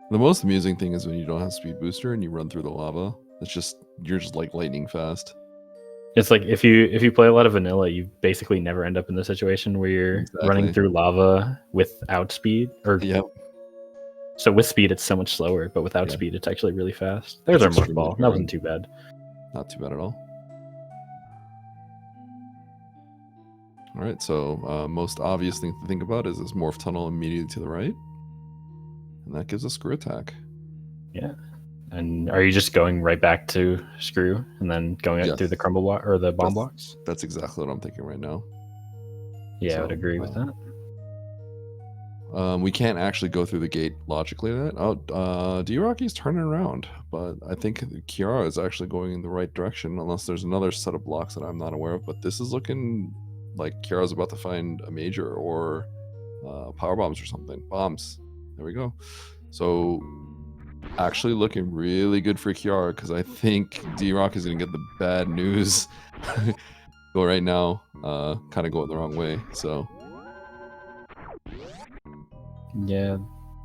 The most amusing thing is when you don't have speed booster and you run through the lava. You're just like lightning fast. It's like if you play a lot of vanilla, you basically never end up in the situation where you're running through lava without speed. So with speed, it's so much slower, but without speed, it's actually really fast. There's our morph ball. That wasn't too bad. Not too bad at all. All right, so most obvious thing to think about is this morph tunnel immediately to the right. And that gives us screw attack. Yeah. And are you just going right back to screw and then going Yes. through the crumble block or the bomb blocks? That's exactly what I'm thinking right now. Yeah, I So, would agree with that. We can't actually go through the gate logically. D-Rocky's turning around, but I think Kiara is actually going in the right direction, unless there's another set of blocks that I'm not aware of. But this is looking like Kiara's about to find a major or power bombs or something. Bombs. There we go. So actually looking really good for Kiara, because I think D-Rock is going to get the bad news go right now, kind of going the wrong way. So Yeah,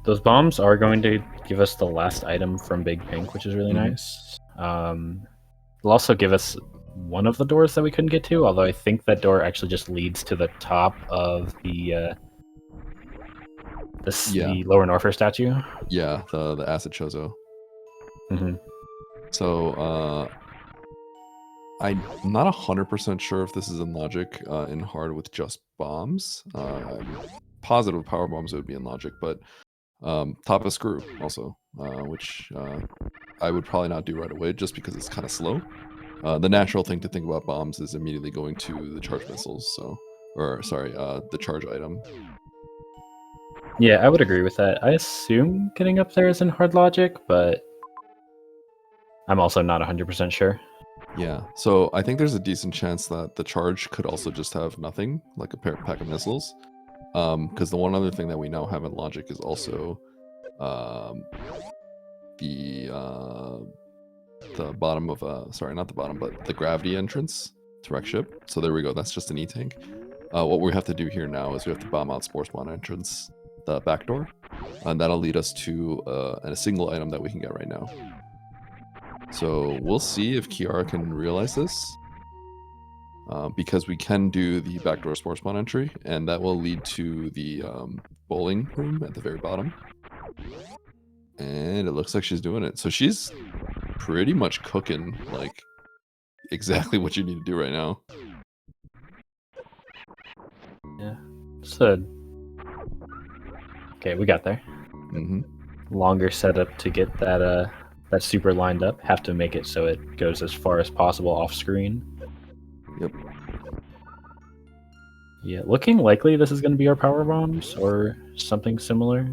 those bombs are going to give us the last item from Big Pink, which is really Mhm. nice. It'll also give us one of the doors that we couldn't get to, although I think that door actually just leads to the top of the the Lower Norfair statue. Yeah, the acid chozo. Mm-hmm. So I'm not 100% sure if this is in logic in hard with just bombs. I'm positive power bombs would be in logic, but top of screw also, which I would probably not do right away just because it's kind of slow. The natural thing to think about bombs is immediately going to the charge missiles. So, or sorry, the charge item. Yeah, I would agree with that. I assume getting up there is in hard logic, but I'm also not 100% sure. Yeah, so I think there's a decent chance that the charge could also just have nothing, like a pack of missiles. Because the one other thing that we now have in logic is also the bottom of sorry, not the bottom, but the gravity entrance to wreck ship. So there we go. That's just an E-tank. What we have to do here now is we have to bomb out Spore Spawn entrance, the back door, and that'll lead us to a single item that we can get right now. So we'll see if Kiara can realize this, because we can do the backdoor Spore Spawn entry, and that will lead to the bowling room at the very bottom. And it looks like she's doing it. So she's pretty much cooking, like, exactly what you need to do right now. Yeah. Okay, we got there. Mm-hmm. Longer setup to get that that super lined up. Have to make it so it goes as far as possible off screen. Yep. Yeah, looking likely this is going to be our power bombs or something similar.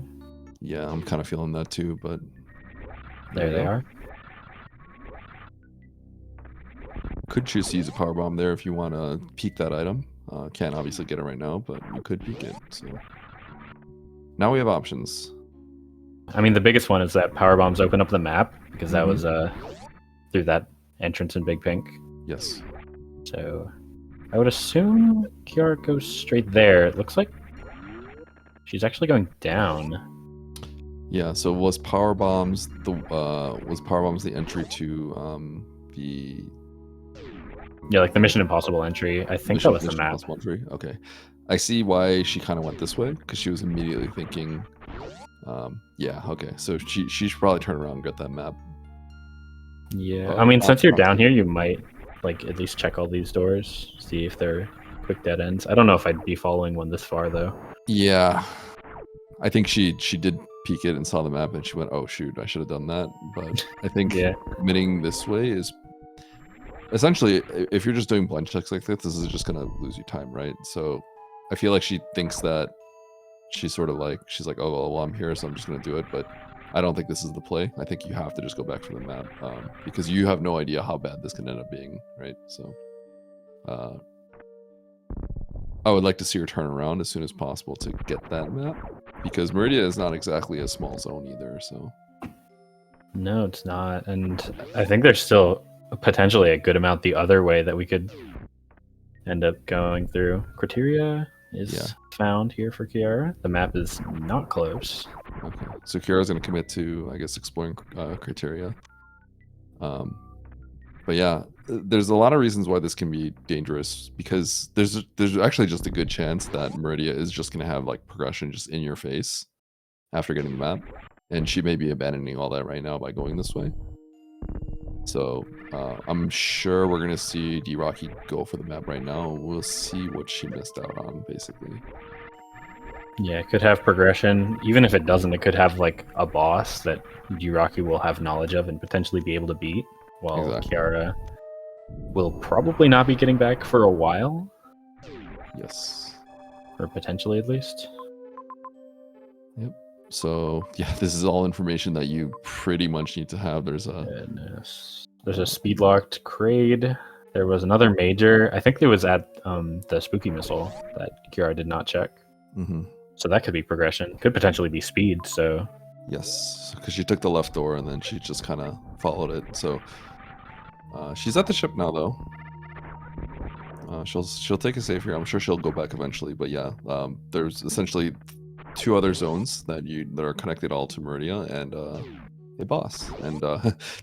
Yeah, I'm kind of feeling that too, but There they are. Could choose to use a power bomb there if you want to peek that item. Can't obviously get it right now, but you could peek it. So now we have options. I mean, the biggest one is that power bombs open up the map because that was through that entrance in Big Pink. Yes. So I would assume Kiara goes straight there. It looks like she's actually going down. Yeah. So was power bombs the entry to the Yeah, like the Mission Impossible entry. I think that was the map. Entry? Okay. I see why she kind of went this way, because she was immediately thinking, yeah, okay. So she should probably turn around and get that map. Yeah, I mean, since you're down here, you might like at least check all these doors, see if they're quick dead ends. I don't know if I'd be following one this far though. Yeah, I think she did peek it and saw the map, and she went, "Oh shoot, I should have done that." But I think committing this way is essentially, if you're just doing blind checks like this is just gonna lose you time, right? So I feel like she thinks that she's sort of like, she's like, "Oh well, I'm here, so I'm just gonna do it." But I don't think this is the play. I think you have to just go back for the map, because you have no idea how bad this can end up being, right? So I would like to see her turn around as soon as possible to get that map, because Meridia is not exactly a small zone either. So no, it's not, and I think there's still potentially a good amount the other way that we could end up going through. Criteria is found here for Kiara. The map is not close. Okay, so Kiara's going to commit to, I guess, exploring criteria. But yeah, there's a lot of reasons why this can be dangerous, because there's actually just a good chance that Meridia is just going to have like progression just in your face after getting the map, and she may be abandoning all that right now by going this way. So I'm sure we're going to see D-Rocky go for the map right now. We'll see what she missed out on, basically. Yeah, it could have progression. Even if it doesn't, it could have like a boss that Drocky will have knowledge of and potentially be able to beat, while Exactly. Kiara will probably not be getting back for a while, Yes. or potentially at least. Yep. So yeah, this is all information that you pretty much need to have. There's a Goodness. There's a speed locked Kraid. There was another major. I think it was at the spooky missile that Kiara did not check. Mhm. So that could be progression. Could potentially be speed. So Yes, because she took the left door and then she just kind of followed it. So she's at the ship now, though. She'll take a save here. I'm sure she'll go back eventually. But yeah, there's essentially 2 other zones that are connected all to Meridia and a boss and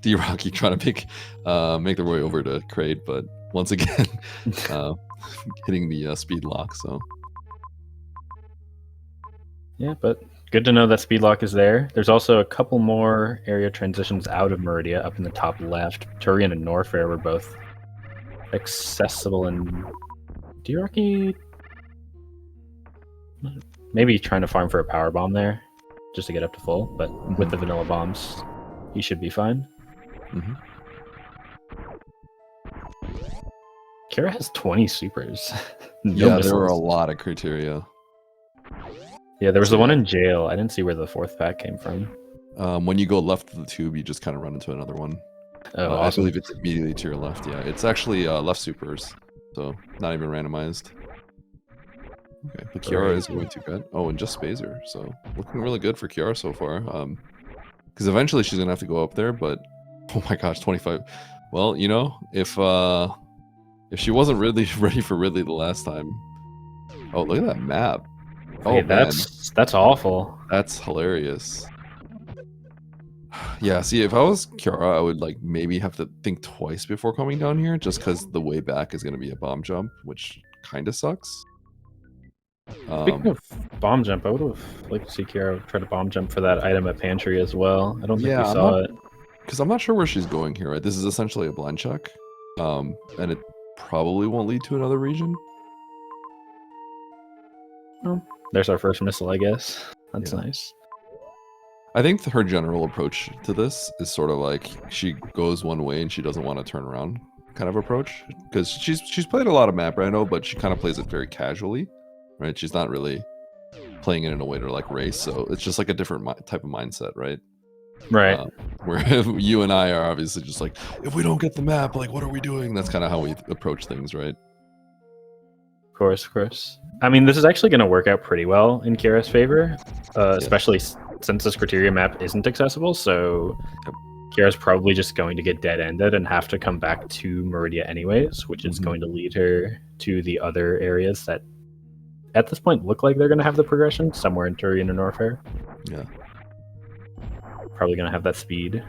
D-Rocky trying to make their way over to Kraid, but once again hitting the speed lock. So yeah, but good to know that speed lock is there. There's also a couple more area transitions out of Meridia up in the top left. Turian and Norfair were both accessible, and D-Rocky maybe trying to farm for a power bomb there just to get up to full, but with the vanilla bombs, he should be fine. Mhm. Kiara has 20 supers. Yeah, missiles. there were a lot of criteria. Yeah, there was So, the one yeah. in jail. I didn't see where the 4th pack came from. When you go left of the tube, you just kind of run into another one. Oh, I awesome. believe it's immediately to your left. Yeah, it's actually left supers, so not even randomized. Okay, but Kiara is going to bed. Oh, and just Spazer, so looking really good for Kiara so far. Because eventually she's gonna have to go up there, but oh my gosh, 25. Well, you know, if she wasn't really ready for Ridley the last time. Oh, look at that map. Oh Hey, man, that's awful. that's hilarious. Yeah, see, if I was Kiara, I would like maybe have to think twice before coming down here, just because the way back is going to be a bomb jump, which kind of sucks. Speaking of bomb jump, I would have liked to see Kiara try to bomb jump for that item at Pantry as well. I don't think we saw it. Because I'm not sure where she's going here, right? This is essentially a blind check, and it probably won't lead to another region. Well, there's our first missile, I guess. That's Yeah. nice. I think her general approach to this is sort of like she goes one way and she doesn't want to turn around kind of approach, because she's played a lot of map Rando, but she kind of plays it very casually, right? She's not really playing it in a way to like race, so it's just like a different type of mindset, right? Right. Where you and I are obviously just like, if we don't get the map, like what are we doing? That's kind of how we approach things, right? Of course. I mean, this is actually going to work out pretty well in Kiara's favor, especially since this criteria map isn't accessible. So Kiara's probably just going to get dead-ended and have to come back to Meridia anyways, which is going to lead her to the other areas that at this point look like they're going to have the progression, somewhere in Turian and Norfair. Yeah. Probably going to have that speed.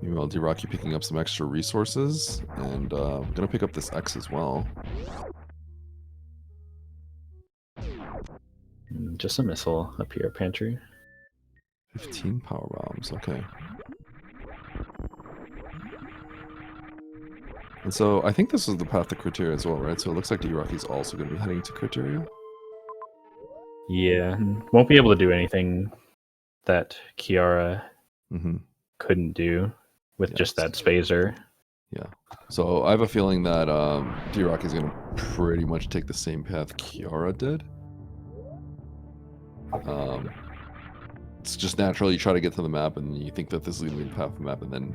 Meanwhile, D-Rocky picking up some extra resources, and going to pick up this X as well. Just a missile up here, Pantry. 15 power bombs, okay. And so I think this is the path to Criteria as well, right? So it looks like D-Rocky's also going to be heading to Criteria. Yeah, won't be able to do anything that Kiara couldn't do with just that Spazer. Yeah. So I have a feeling that D-Rocky's going to pretty much take the same path Kiara did. It's just natural. You try to get to the map and you think that this is going to be the path of the map, and then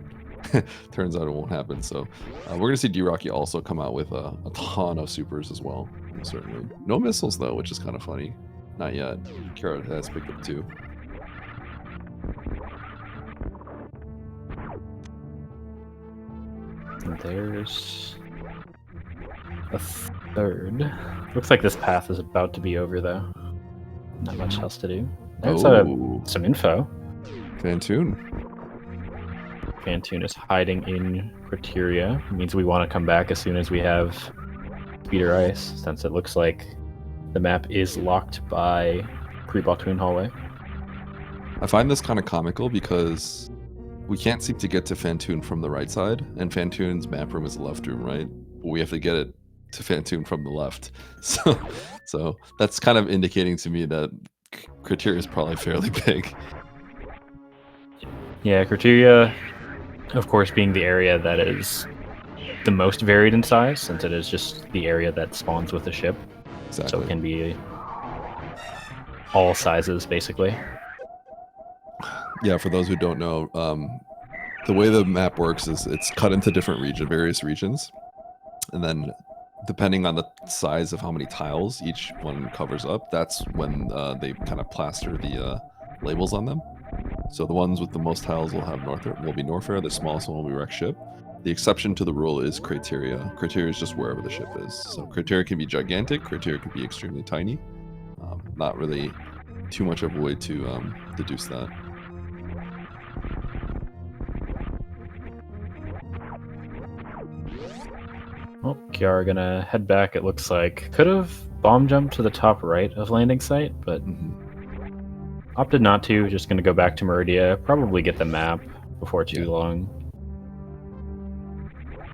turns out it won't happen. So we're going to see D-Rocky also come out with a ton of supers as well. Certainly. No missiles, though, which is kind of funny. Not yet. Kiara has picked up 2. And there's a 3rd. Looks like this path is about to be over, though. Not much else to do. There's some info. Fantoon. Fantoon is hiding in Criteria. It means we want to come back as soon as we have Speeder Ice, since it looks like the map is locked by Pre-Baltoon Hallway. I find this kind of comical because we can't seem to get to Fantoon from the right side, and Fantoon's map room is the left room, right? But we have to get it to Fantoon from the left. So that's kind of indicating to me that Criteria is probably fairly big. Yeah, Criteria, of course, being the area that is the most varied in size, since it is just the area that spawns with the ship. Exactly. So it can be all sizes, basically. Yeah, for those who don't know, the way the map works is it's cut into different various regions, and then depending on the size of how many tiles each one covers up, that's when they kind of plaster the labels on them. So the ones with the most tiles will be Norfair. The smallest one will be Wreck Ship. The exception to the rule is Criteria. Criteria is just wherever the ship is. So Criteria can be gigantic. Criteria can be extremely tiny. Not really too much of a way to deduce that. Well, Kiara gonna head back, it looks like. Could have bomb jumped to the top right of landing site, but opted not to. Just gonna go back to Meridia, probably get the map before too long.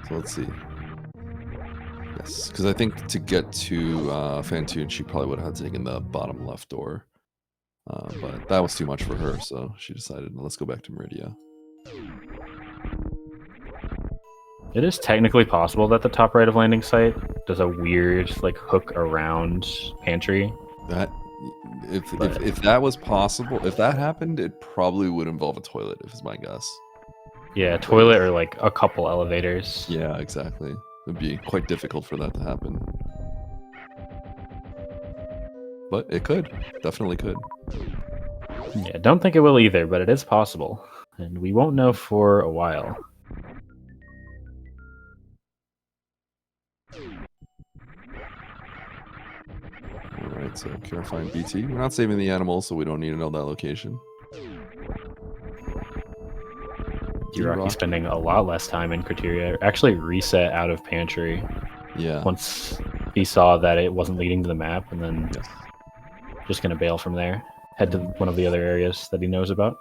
So let's see. Yes, because I think to get to Fantoon, she probably would have taken the bottom left door. But that was too much for her, so she decided, let's go back to Meridia. It is technically possible that the top right of landing site does a weird like hook around pantry. That if that was possible, if that happened, it probably would involve a toilet, if it's my guess. Yeah, toilet or like a couple elevators. Yeah, exactly. It'd be quite difficult for that to happen. But it could. Definitely could. Yeah, don't think it will either, but it is possible. And we won't know for a while. Alright, so Kiara find BT. We're not saving the animals, so we don't need to know that location. Drocky's spending a lot less time in Criteria. Actually reset out of pantry. Yeah. Once he saw that it wasn't leading to the map, and then just gonna bail from there. Head to one of the other areas that he knows about.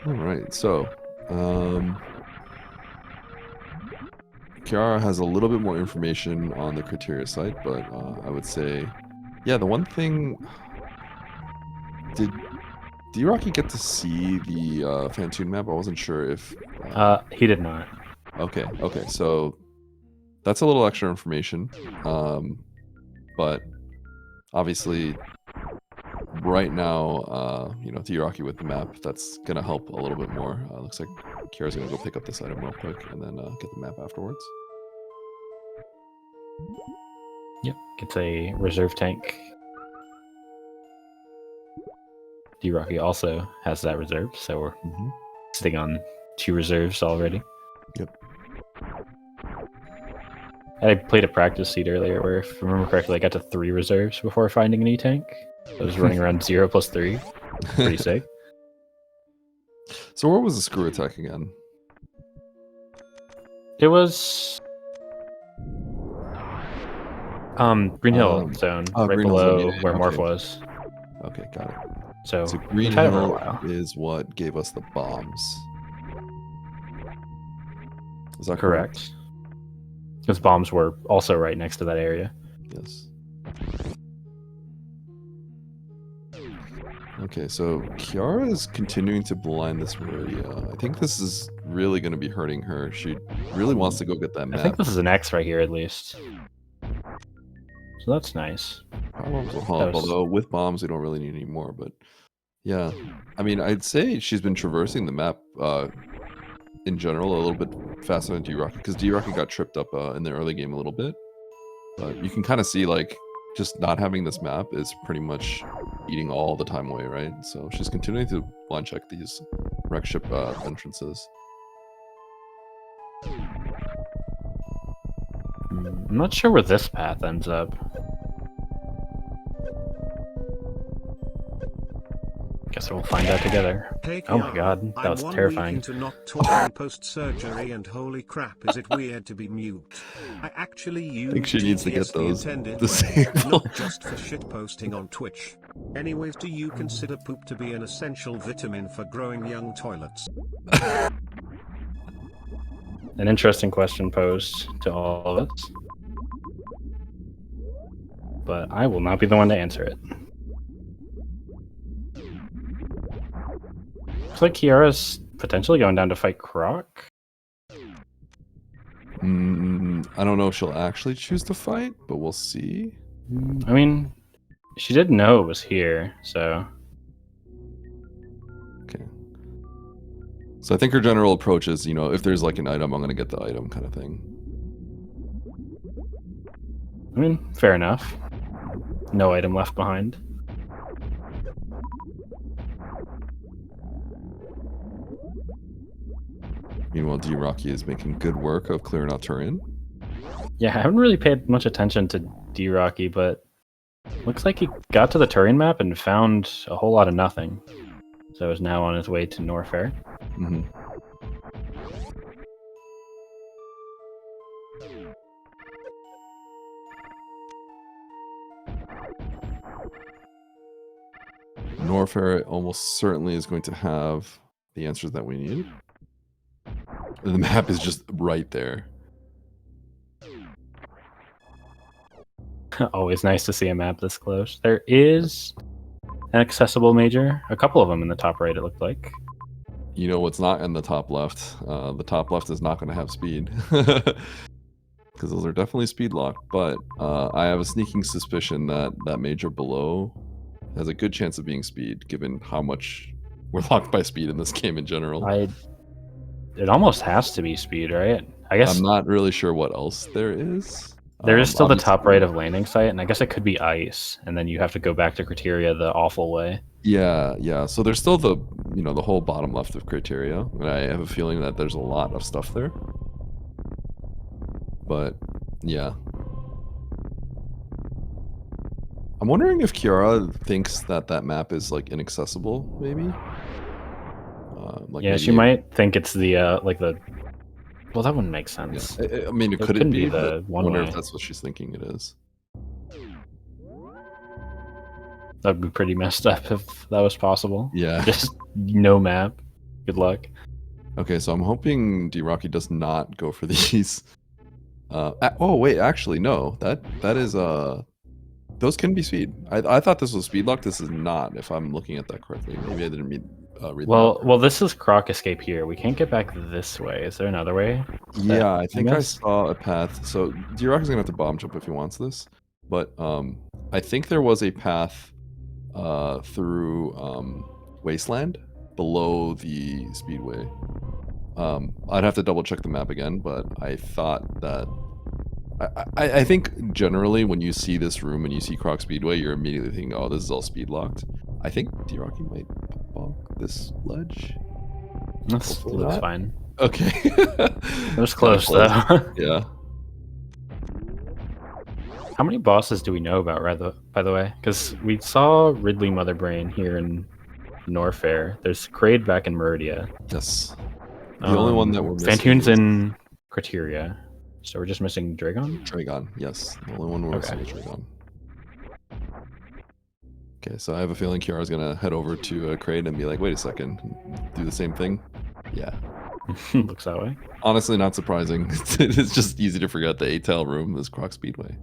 Alright, so Kiara has a little bit more information on the Criteria site, but I would say, yeah, the one thing... Did Rocky get to see the Fantoon map? I wasn't sure if... He did not. Okay, so that's a little extra information. But obviously, right now, D-Rocky with the map, that's going to help a little bit more. Looks like Kiara's going to go pick up this item real quick and then get the map afterwards. Yep, gets a reserve tank. D-Rocky also has that reserve, so we're sitting on 2 reserves already. Yep. I played a practice seed earlier where, if I remember correctly, I got to 3 reserves before finding an E-tank. I was running around 0 plus 3. Pretty sick. So where was the screw attack again? It was... Green Hill zone, right Green Hill below zone, yeah, where Morph okay. was. Okay, got it. So Green tried it for a Hill while. is what gave us the bombs. Is that Correct. Because bombs were also right next to that area. Yes. Okay, so Kiara is continuing to blind this Meridia. I think this is really going to be hurting her. She really wants to go get that map. I think this is an X right here, at least. So that's nice. Bombs will help, although with bombs, we don't really need any more. But yeah, I mean, I'd say she's been traversing the map in general a little bit faster than D-Rocky, because D-Rocky got tripped up in the early game a little bit. But you can kind of see, like, just not having this map is pretty much eating all the time away, right? So she's continuing to blind check these wreck ship entrances. I'm not sure where this path ends up. Guess we'll find out together. Hey, Oh my Kiara, god, that I'm was 1 terrifying. week into not talking post-surgery, and holy crap, is it weird to be mute. I actually use I think she needs to get the those intended way, disabled. not just for shitposting on Twitch. Anyways, do you consider poop to be an essential vitamin for growing young toilets? An interesting question posed to all of us. But I will not be the one to answer it. Looks like Kiara's potentially going down to fight Croc. I don't know if she'll actually choose to fight, but we'll see. I mean, she did know it was here, so... Okay. So I think her general approach is, you know, if there's like an item, I'm going to get the item kind of thing. I mean, fair enough. No item left behind. Meanwhile, D-Rocky is making good work of clearing out Turian. Yeah, I haven't really paid much attention to D-Rocky, but looks like he got to the Turian map and found a whole lot of nothing. So is now on his way to Norfair. Mm-hmm. Norfair almost certainly is going to have the answers that we need. The map is just right there. Always nice to see a map this close. There is an accessible major. A couple of them in the top right, it looked like. You know what's not in the top left? The top left is not going to have speed. Because those are definitely speed locked. But I have a sneaking suspicion that that major below has a good chance of being speed, given how much we're locked by speed in this game in general. It almost has to be speed, right? I guess I'm not really sure what else there is. there is still the Obviously- top right of landing site, and I guess it could be ice, and then you have to go back to Criteria the awful way. Yeah. So there's still the, you know, the whole bottom left of Criteria, and I have a feeling that there's a lot of stuff there. But yeah, I'm wondering if Kiara thinks that that map is like inaccessible, maybe. Like Yeah, maybe she might think it's the like the. Well, that wouldn't make sense. Yeah. I mean, it It couldn't couldn't be. be the I wonder one-way. if that's what she's thinking it is. That'd be pretty messed up if that was possible. Yeah. Just no map. Good luck. Okay, so I'm hoping D-Rocky does not go for these. Oh wait, actually no. That is those can be speed. I thought this was speed lock. This is not. If I'm looking at that correctly, maybe I didn't read. Well, this is Croc Escape here. We can't get back this way. Is there another way? Yeah, I think I guess? saw a path. So D-Rocky's gonna have to bomb jump if he wants this, but I think there was a path through Wasteland below the Speedway. I'd have to double check the map again, but I thought that I think generally when you see this room and you see Croc Speedway, you're immediately thinking, oh, this is all speed locked. I think D-Rocky might bonk this ledge. This Hopefully looks not. fine. Okay. It was close close. though. Yeah. How many bosses do we know about, by the way? Because we saw Ridley Motherbrain here in Norfair. There's Kraid back in Meridia. Yes. The only one that we're missing Fantoon's is in Criteria. So we're just missing Dragon? Dragon. Yes. The only one we're missing is Dragon. Okay, so I have a feeling Kiara's gonna head over to Kraid and be like, wait a second, do the same thing? Yeah. Looks that way. Honestly, not surprising. It's just easy to forget the 8-tail room is Croc Speedway.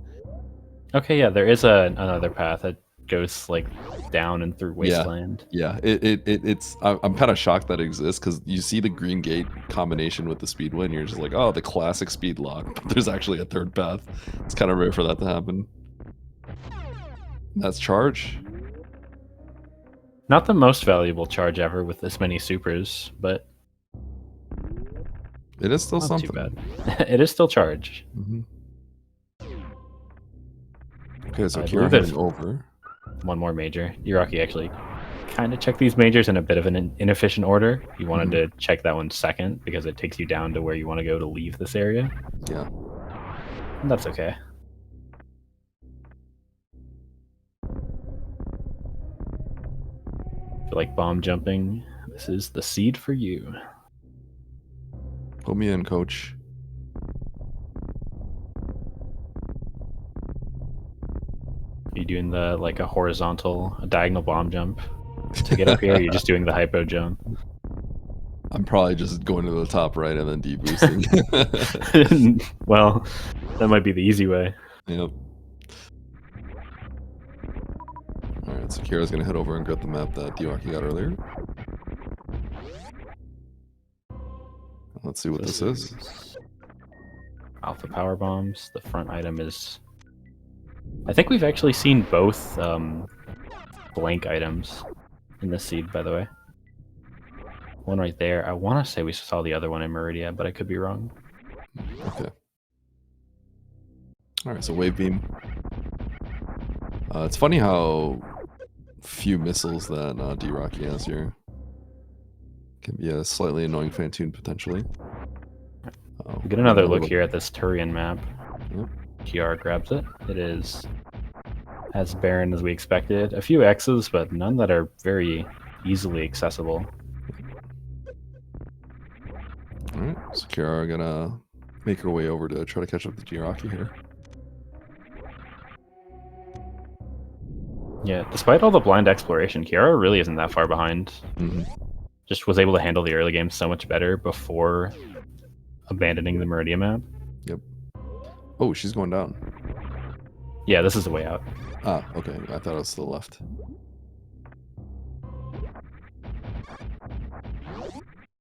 Okay, yeah, there is another path that goes like down and through Wasteland. Yeah, it's. I'm kind of shocked that it exists because you see the green gate combination with the Speedway, and you're just like, oh, the classic speed lock. But there's actually a third path. It's kind of rare for that to happen. That's charge. Not the most valuable charge ever with this many supers, but It is still not something. too bad. It is still charge. Mm-hmm. Okay, so I Kiara believe heading if- over. One more major. Yuraki actually kind of checked these majors in a bit of an inefficient order. You wanted to check that one second because it takes you down to where you want to go to leave this area. Yeah. And that's okay. If you like bomb jumping, this is the seed for you. Put me in, coach. Are you doing the like a diagonal bomb jump to get up here? Or you're just doing the hypo jump. I'm probably just going to the top right and then deboosting. Well, that might be the easy way. Yep. Alright, so Kiara's gonna head over and get the map that Drocky got earlier. Let's see what this is. Alpha power bombs. The front item is... I think we've actually seen both blank items in this seed, by the way. One right there. I want to say we saw the other one in Meridia, but I could be wrong. Okay. Alright, so wave beam. It's funny how few missiles that Drocky has here. Can be a slightly annoying Fantoon potentially. We get another look here at this Turian map. Yep. Kiara grabs it. It is as barren as we expected. A few X's, but none that are very easily accessible. Alright, so Kiara gonna make her way over to try to catch up to Drocky here. Yeah, despite all the blind exploration, Kiara really isn't that far behind. Mm-hmm. Just was able to handle the early game so much better before abandoning the Meridia map. Yep. Oh, she's going down. Yeah, this is the way out. Ah, okay. I thought it was to the left. I'm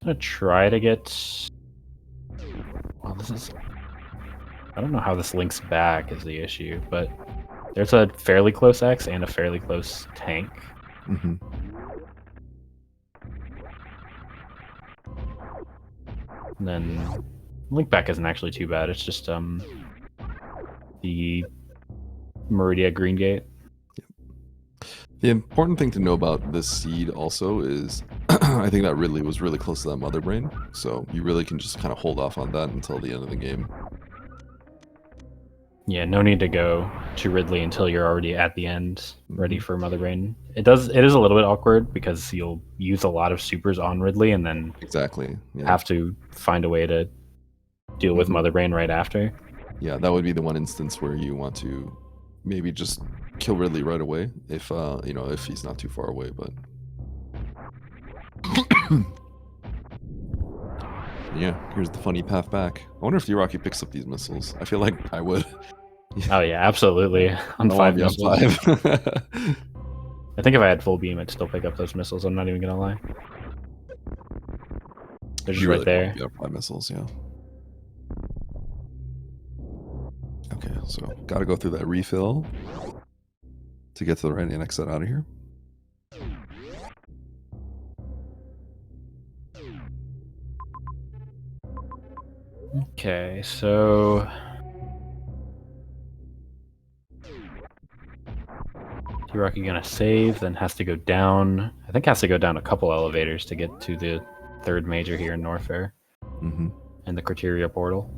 gonna try to get... Well, this is... I don't know how this links back is the issue, but there's a fairly close X and a fairly close tank. Mm-hmm. And then link back isn't actually too bad. It's just the Meridia Green Gate. The important thing to know about this seed also is I think that Ridley was really close to that Mother Brain, so you really can just kind of hold off on that until the end of the game. Yeah, no need to go to Ridley until you're already at the end, ready for Mother Brain. It is a little bit awkward because you'll use a lot of supers on Ridley and then Exactly. Yeah. have to find a way to deal with Mother Brain right after. Yeah, that would be the one instance where you want to maybe just kill Ridley right away if you know, if he's not too far away, but yeah, here's the funny path back. I wonder if Drocky picks up these missiles. I feel like I would. Oh yeah, absolutely. On No, 5 I'd be on missiles. 5. I think if I had full beam, I'd still pick up those missiles. I'm not even gonna lie. They're just You right really there. probably have 5 missiles, yeah. Okay, so gotta go through that refill to get to the right and exit out of here. Okay, so Drocky gonna save, then has to go down. I think has to go down a couple elevators to get to the third major here in Norfair Mm-hmm. and the Criteria portal.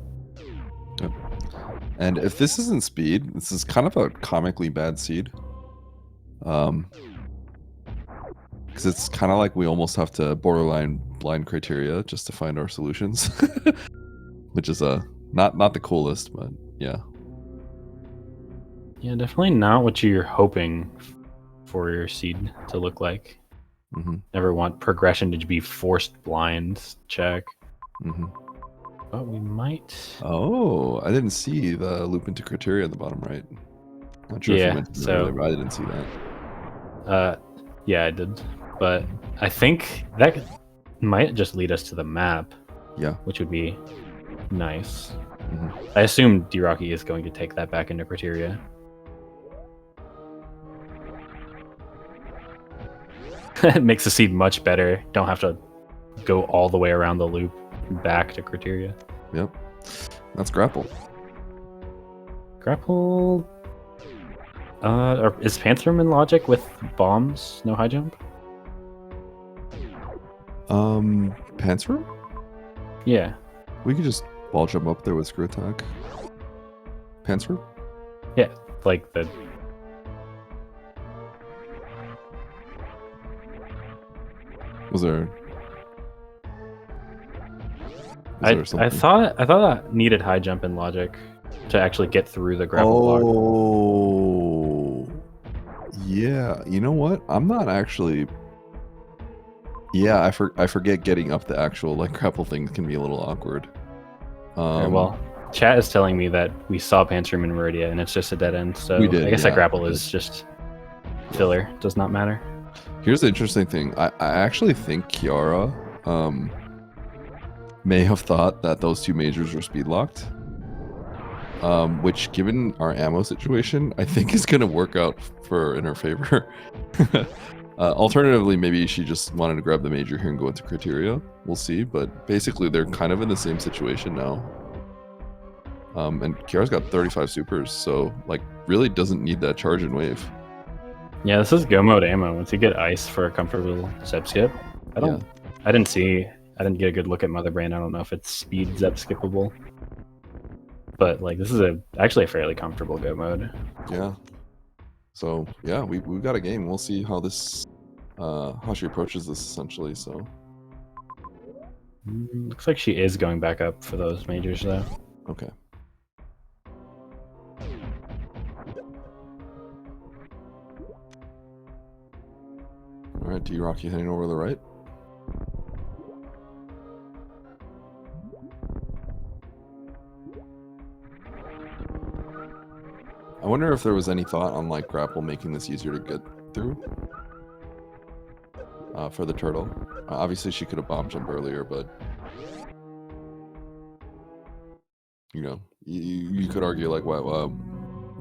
Yep. And if this isn't speed, this is kind of a comically bad seed. Because it's kind of like we almost have to borderline blind criteria just to find our solutions, which is not the coolest, but yeah. Yeah, definitely not what you're hoping for your seed to look like. Mm-hmm. Never want progression to be forced blind check. Mm-hmm. But we might. Oh, I didn't see the loop into criteria at the bottom right. Not sure if Yeah, you mentioned so- it earlier, but I didn't see that. Yeah, I did. But I think that might just lead us to the map, Yeah. which would be nice. Mm-hmm. I assume Drocky is going to take that back into criteria. It makes the seed much better. Don't have to go all the way around the loop back to criteria. Yep. That's grapple. Grapple. Or is Pantherm in logic with bombs? No high jump? Panzer? Yeah. We could just ball jump up there with screw attack. Panzer? Yeah. Like the. Was there? I thought that needed high jump and logic to actually get through the grapple block. Oh, yeah. You know what? I'm not actually. Yeah, I forget getting up the actual like grapple thing can be a little awkward. Very well, chat is telling me that we saw Pantsroom and Meridia, and it's just a dead end. So We did, I guess yeah, that grapple we is did. just filler. Does not matter. Here's the interesting thing. I actually think Kiara may have thought that those two majors were speed locked. Which, given our ammo situation, I think is going to work out in her favor. Alternatively, maybe she just wanted to grab the major here and go into criteria. We'll see. But basically, they're kind of in the same situation now. And Kiara's got 35 supers, so like really doesn't need that charge and wave. Yeah, this is go mode ammo. Once you get ice for a comfortable Zep skip, I didn't get a good look at Mother Brain. I don't know if it's speed Zep skippable, but like this is actually a fairly comfortable go mode. Yeah. So yeah, we've got a game. We'll see how how she approaches this essentially. So Looks like she is going back up for those majors though. okay. All right, D-Rocky heading over to the right. I wonder if there was any thought on like grapple making this easier to get through for the turtle. Obviously, she could have bomb jumped earlier, but you know, you could argue like,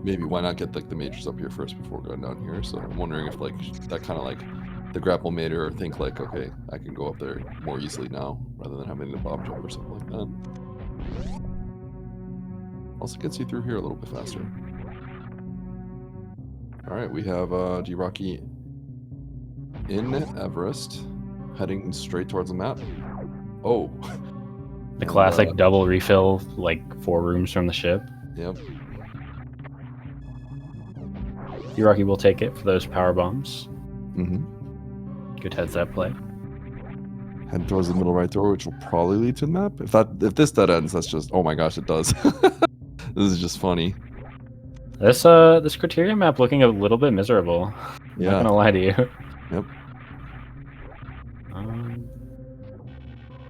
maybe why not get like the majors up here first before going down here? So I'm wondering if like that kind of like the grapple made her think like, okay, I can go up there more easily now rather than having to bomb jump or something like that. Also gets you through here a little bit faster. All right, we have D-Rocky in Everest, heading straight towards the map. Oh, The classic double refill, like 4 rooms from the ship. Yep. D-Rocky will take it for those power bombs. Mm-hmm. Good heads up play. Head towards the middle right door, which will probably lead to the map. If this dead ends, that's just, oh my gosh, it does. This is just funny. This criteria map looking a little bit miserable. Yeah. Not gonna lie to you. Yep.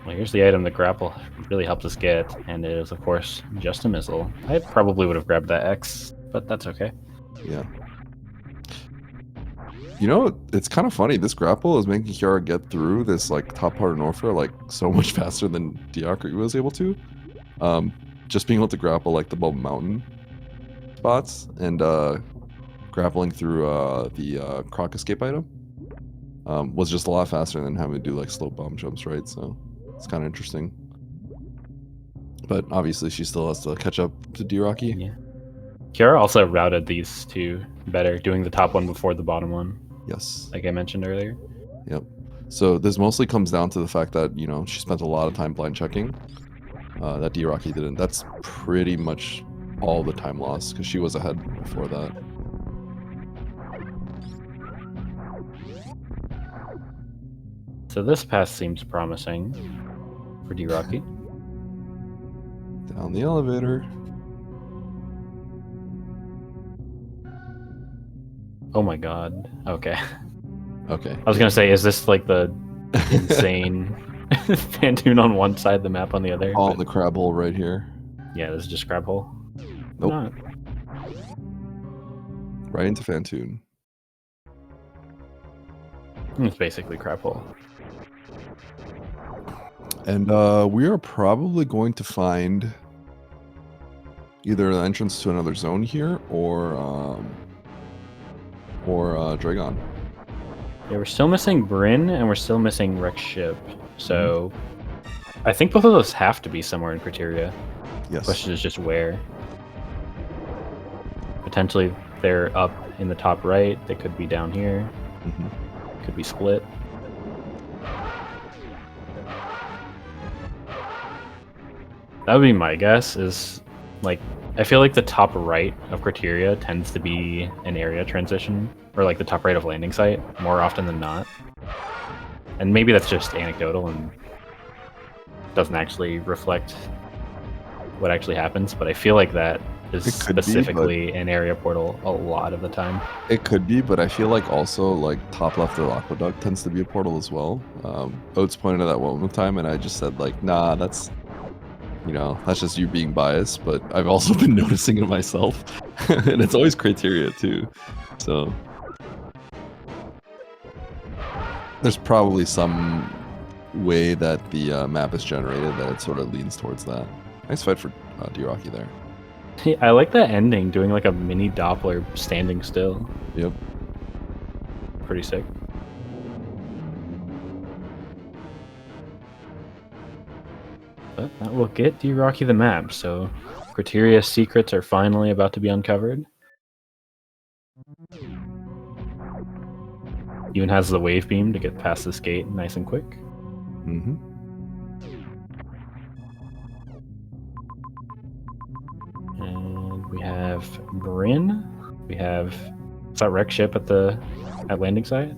Well, here's the item that grapple really helped us get, and it is of course just a missile. I probably would have grabbed that X, but that's okay. Yeah. You know, it's kind of funny. This grapple is making Kiara get through this like top part of Norfair like so much faster than Diakri was able to. Just being able to grapple like the Bubble Mountain spots and grappling through the Croc Escape item was just a lot faster than having to do like slow bomb jumps, right? So it's kind of interesting. But obviously she still has to catch up to D-Rocky. Yeah. Kiara also routed these two better, doing the top one before the bottom one. Yes. Like I mentioned earlier. Yep. So this mostly comes down to the fact that, you know, she spent a lot of time blind checking that D-Rocky didn't. That's pretty much all the time lost because she was ahead before that. So this pass seems promising for D-Rocky. Down the elevator. Oh my god. Okay. Okay. I was gonna say, is this like the insane Phantoon on one side, the map on the other? All in the crab hole right here. Yeah, this is just crab hole. Nope. Not. Right into Phantoon. It's basically crab hole. And we are probably going to find either an entrance to another zone here or Dragon. Yeah, we're still missing Bryn and we're still missing Rex Ship. So I think both of those have to be somewhere in Criteria. Yes. The question is just where. Potentially they're up in the top right. They could be down here. Mm-hmm. Could be split. That would be my guess, is like, I feel like the top right of Criteria tends to be an area transition, or like the top right of landing site, more often than not. and maybe that's just anecdotal and doesn't actually reflect what actually happens, but I feel like that is It could be, specifically in area portal a lot of the time. It could be, but I feel like also like top left of Aqueduct tends to be a portal as well. Oates pointed at that one time, and I just said like, nah, that's that's just you being biased. But I've also been noticing it myself, and it's always criteria too. So there's probably some way that the map is generated that it sort of leans towards that. Nice fight for DrockyLizard there. I like that ending, doing like a mini Doppler standing still. Yep. Pretty sick. But that will get DrockyLizard the map, so Criteria's secrets are finally about to be uncovered. Even has the wave beam to get past this gate nice and quick. Mm-hmm. And we have Bryn. We have that wreck ship at landing site.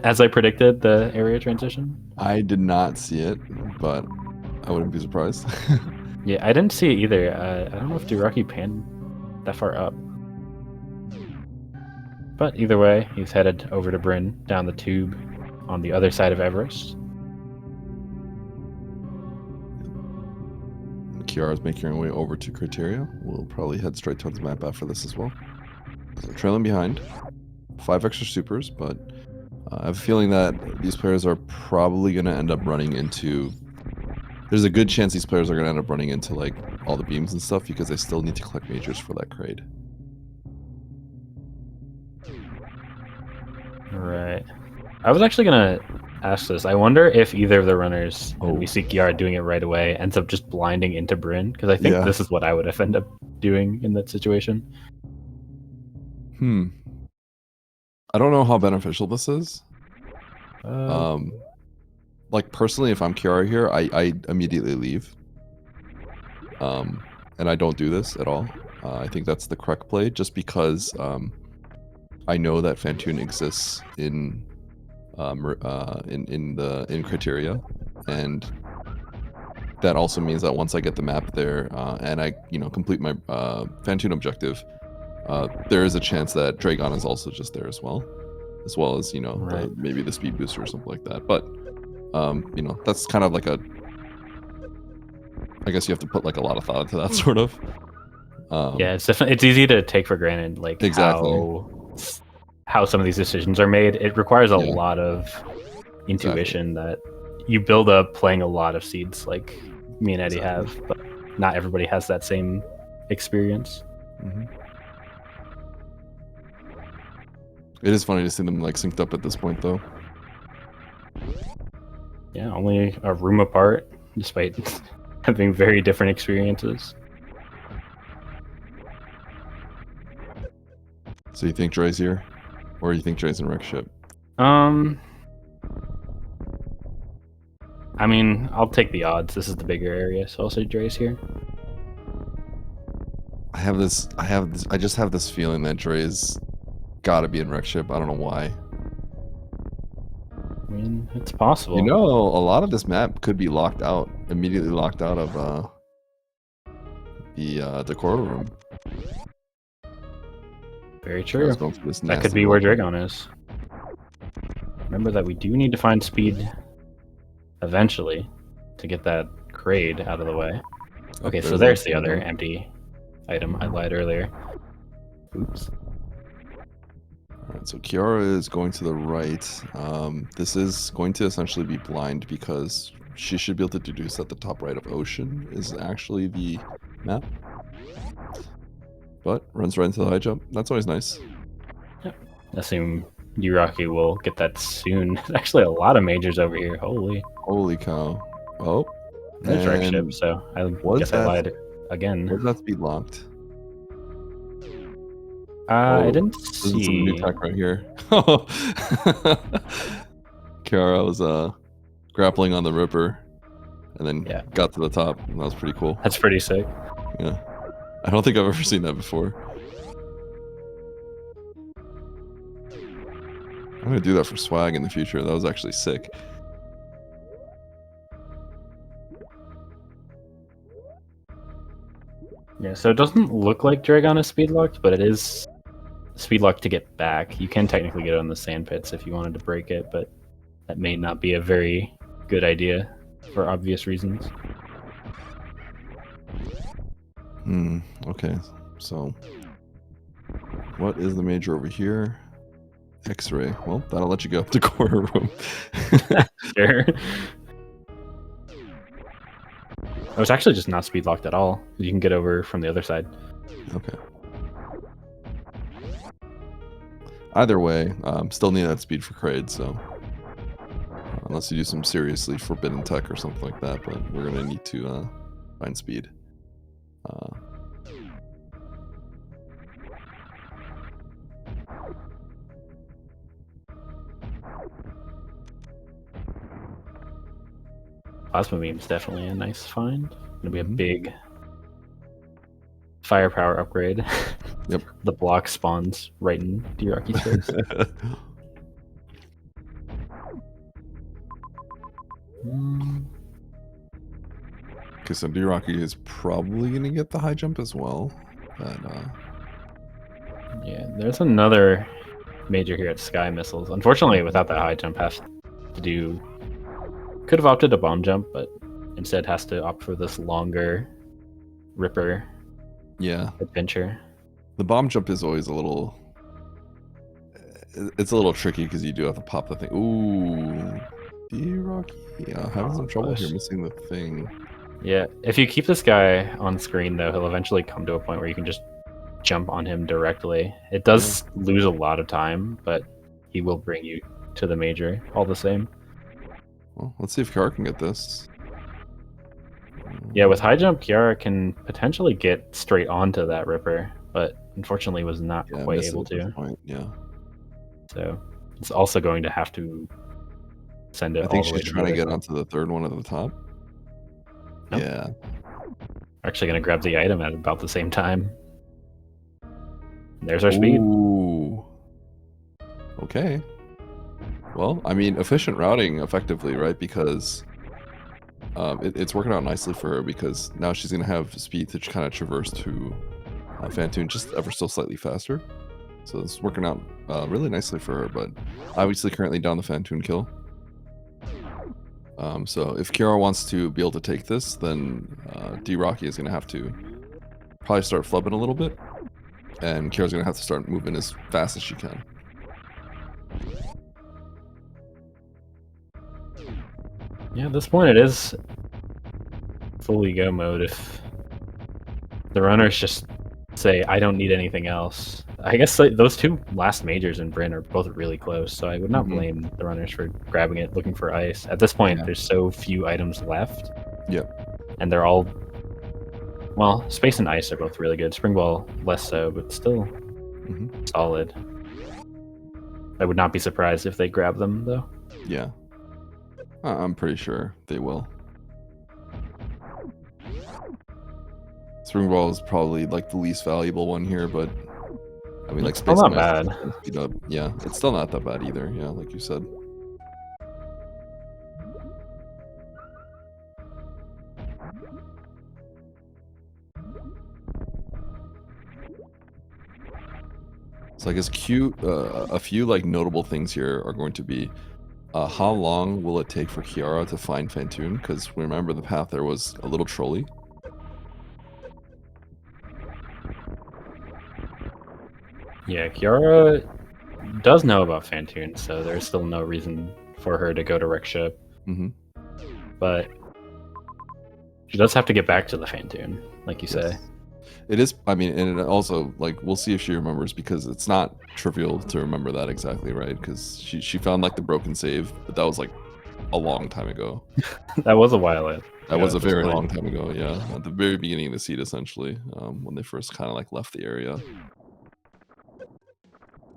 As I predicted, the area transition. I did not see it, but I wouldn't be surprised. Yeah, I didn't see it either. I don't know if DrockyLizard panned that far up. But either way, he's headed over to Bryn down the tube on the other side of Everest. Kiara's making her way over to Criteria. We'll probably head straight towards the map after this as well. So trailing behind. 5 extra supers, but I have a feeling that these players are probably going to end up running into... There's a good chance these players are going to end up running into like all the beams and stuff because they still need to collect majors for that crate. Right. I was actually going to ask this. I wonder if either of the runners, and we see Kiara doing it right away, ends up just blinding into Bryn, because I think this is what I would have ended up doing in that situation. I don't know how beneficial this is. Like personally, if I'm Kiara here, I immediately leave. And I don't do this at all. I think that's the correct play, just because I know that Fantoon exists in Criteria, and that also means that once I get the map there and I complete my Fantoon objective, there is a chance that Dragon is also just there as well as Right. maybe the speed booster or something like that. But that's kind of like I guess you have to put like a lot of thought into that sort of. Yeah, it's definitely, it's easy to take for granted like Exactly. how some of these decisions are made. It requires a lot of intuition that you build up playing a lot of seeds like me and Eddie have, but not everybody has that same experience. It is funny to see them like synced up at this point though. Yeah, only a room apart, despite having very different experiences. So you think Dre's here? Or you think Dre's in wreck ship? I mean, I'll take the odds. This is the bigger area, so I'll say Dre's here. I just have this feeling that Dre's gotta be in wreck ship. I don't know why. I mean, it's possible. A lot of this map could be immediately locked out of the corridor room. Very true. That That could be where Dragon is. Remember that we do need to find speed eventually to get that crate out of the way. Okay, so there's the other empty item I lied earlier. Oops. Alright, so Kiara is going to the right. This is going to essentially be blind because she should be able to deduce that the top right of Ocean is actually the map. But runs right into the high jump. That's always nice. Yep. I assume DrockyLizard will get that soon. There's actually a lot of majors over here. Holy Cow. Oh. There's wreck ship, so I guess I lied again. Was that speed locked? I didn't This is some see. new tech right here. Kiara was grappling on the Ripper and then got to the top. And that was pretty cool. That's pretty sick. Yeah. I don't think I've ever seen that before. I'm gonna do that for swag in the future. That was actually sick. Yeah, so it doesn't look like Dragon is speed locked, but it is speed locked to get back. You can technically get it on the sand pits if you wanted to break it, but that may not be a very good idea for obvious reasons. Okay, so what is the major over here? X-ray. Well, that'll let you go up to corner room. Sure. Oh, it's actually just not speed locked at all. You can get over from the other side. Okay. Either way, still need that speed for Kraid, so unless you do some seriously forbidden tech or something like that, but we're gonna need to find speed. Plasma beam's definitely a nice find. Gonna be a big firepower upgrade. Yep. The block spawns right in Drocky's face. Okay, so Drocky is probably gonna get the high jump as well. But Yeah, there's another major here at Sky Missiles. Unfortunately, without that high jump, has to do. Could have opted a bomb jump, but instead has to opt for this longer Ripper yeah, adventure. the bomb jump is always a little. It's a little tricky because you do have to pop the thing. Ooh, Drocky. Yeah, having some trouble here missing the thing. Yeah, if you keep this guy on screen, though, he'll eventually come to a point where you can just jump on him directly. It does lose a lot of time, but he will bring you to the major all the same. Well, let's see if Kiara can get this. Yeah, with high jump, Kiara can potentially get straight onto that Ripper, but unfortunately was not quite missed it able at this to. point, yeah. So it's also going to have to send it I all think the way she's to trying to the get other onto the third one at the top. Nope. Yeah. side. Actually going to grab the item at about the same time. There's our speed. Ooh. Okay. Well, I mean, efficient routing effectively, right? Because it's working out nicely for her because now she's going to have speed to kind of traverse to Fantoon just ever so slightly faster. So it's working out really nicely for her, but obviously currently down the Fantoon kill. So if Kiara wants to be able to take this, then Drocky is going to have to probably start flubbing a little bit. And Kiara's going to have to start moving as fast as she can. Yeah, at this point it is fully go mode if the runners just say, I don't need anything else. I guess like, those two last majors in Bryn are both really close, so I would not blame the runners for grabbing it, looking for ice. At this point, there's so few items left. Yep. And they're all... Well, Space and Ice are both really good. Spring Ball, less so, but still solid. I would not be surprised if they grab them, though. Yeah. I'm pretty sure they will. Spring Ball is probably like the least valuable one here, but I mean, like It's Space still and not Ice bad. speed up. Yeah, it's still not that bad either. Yeah, like you said. So I guess a few like notable things here are going to be how long will it take for Kiara to find Fantoon? Because remember the path there was a little trolley. Yeah, Kiara does know about Fantoon, so there's still no reason for her to go to Ricksha. But she does have to get back to the Fantoon, like you say. It is, I mean, and it also, like, we'll see if she remembers, because it's not trivial to remember that exactly, right? Because she found, like, the broken save, but that was, like, a long time ago. That was a while ago. That was a very long time ago, yeah. At the very beginning of the seed, essentially, when they first kind of, like, left the area.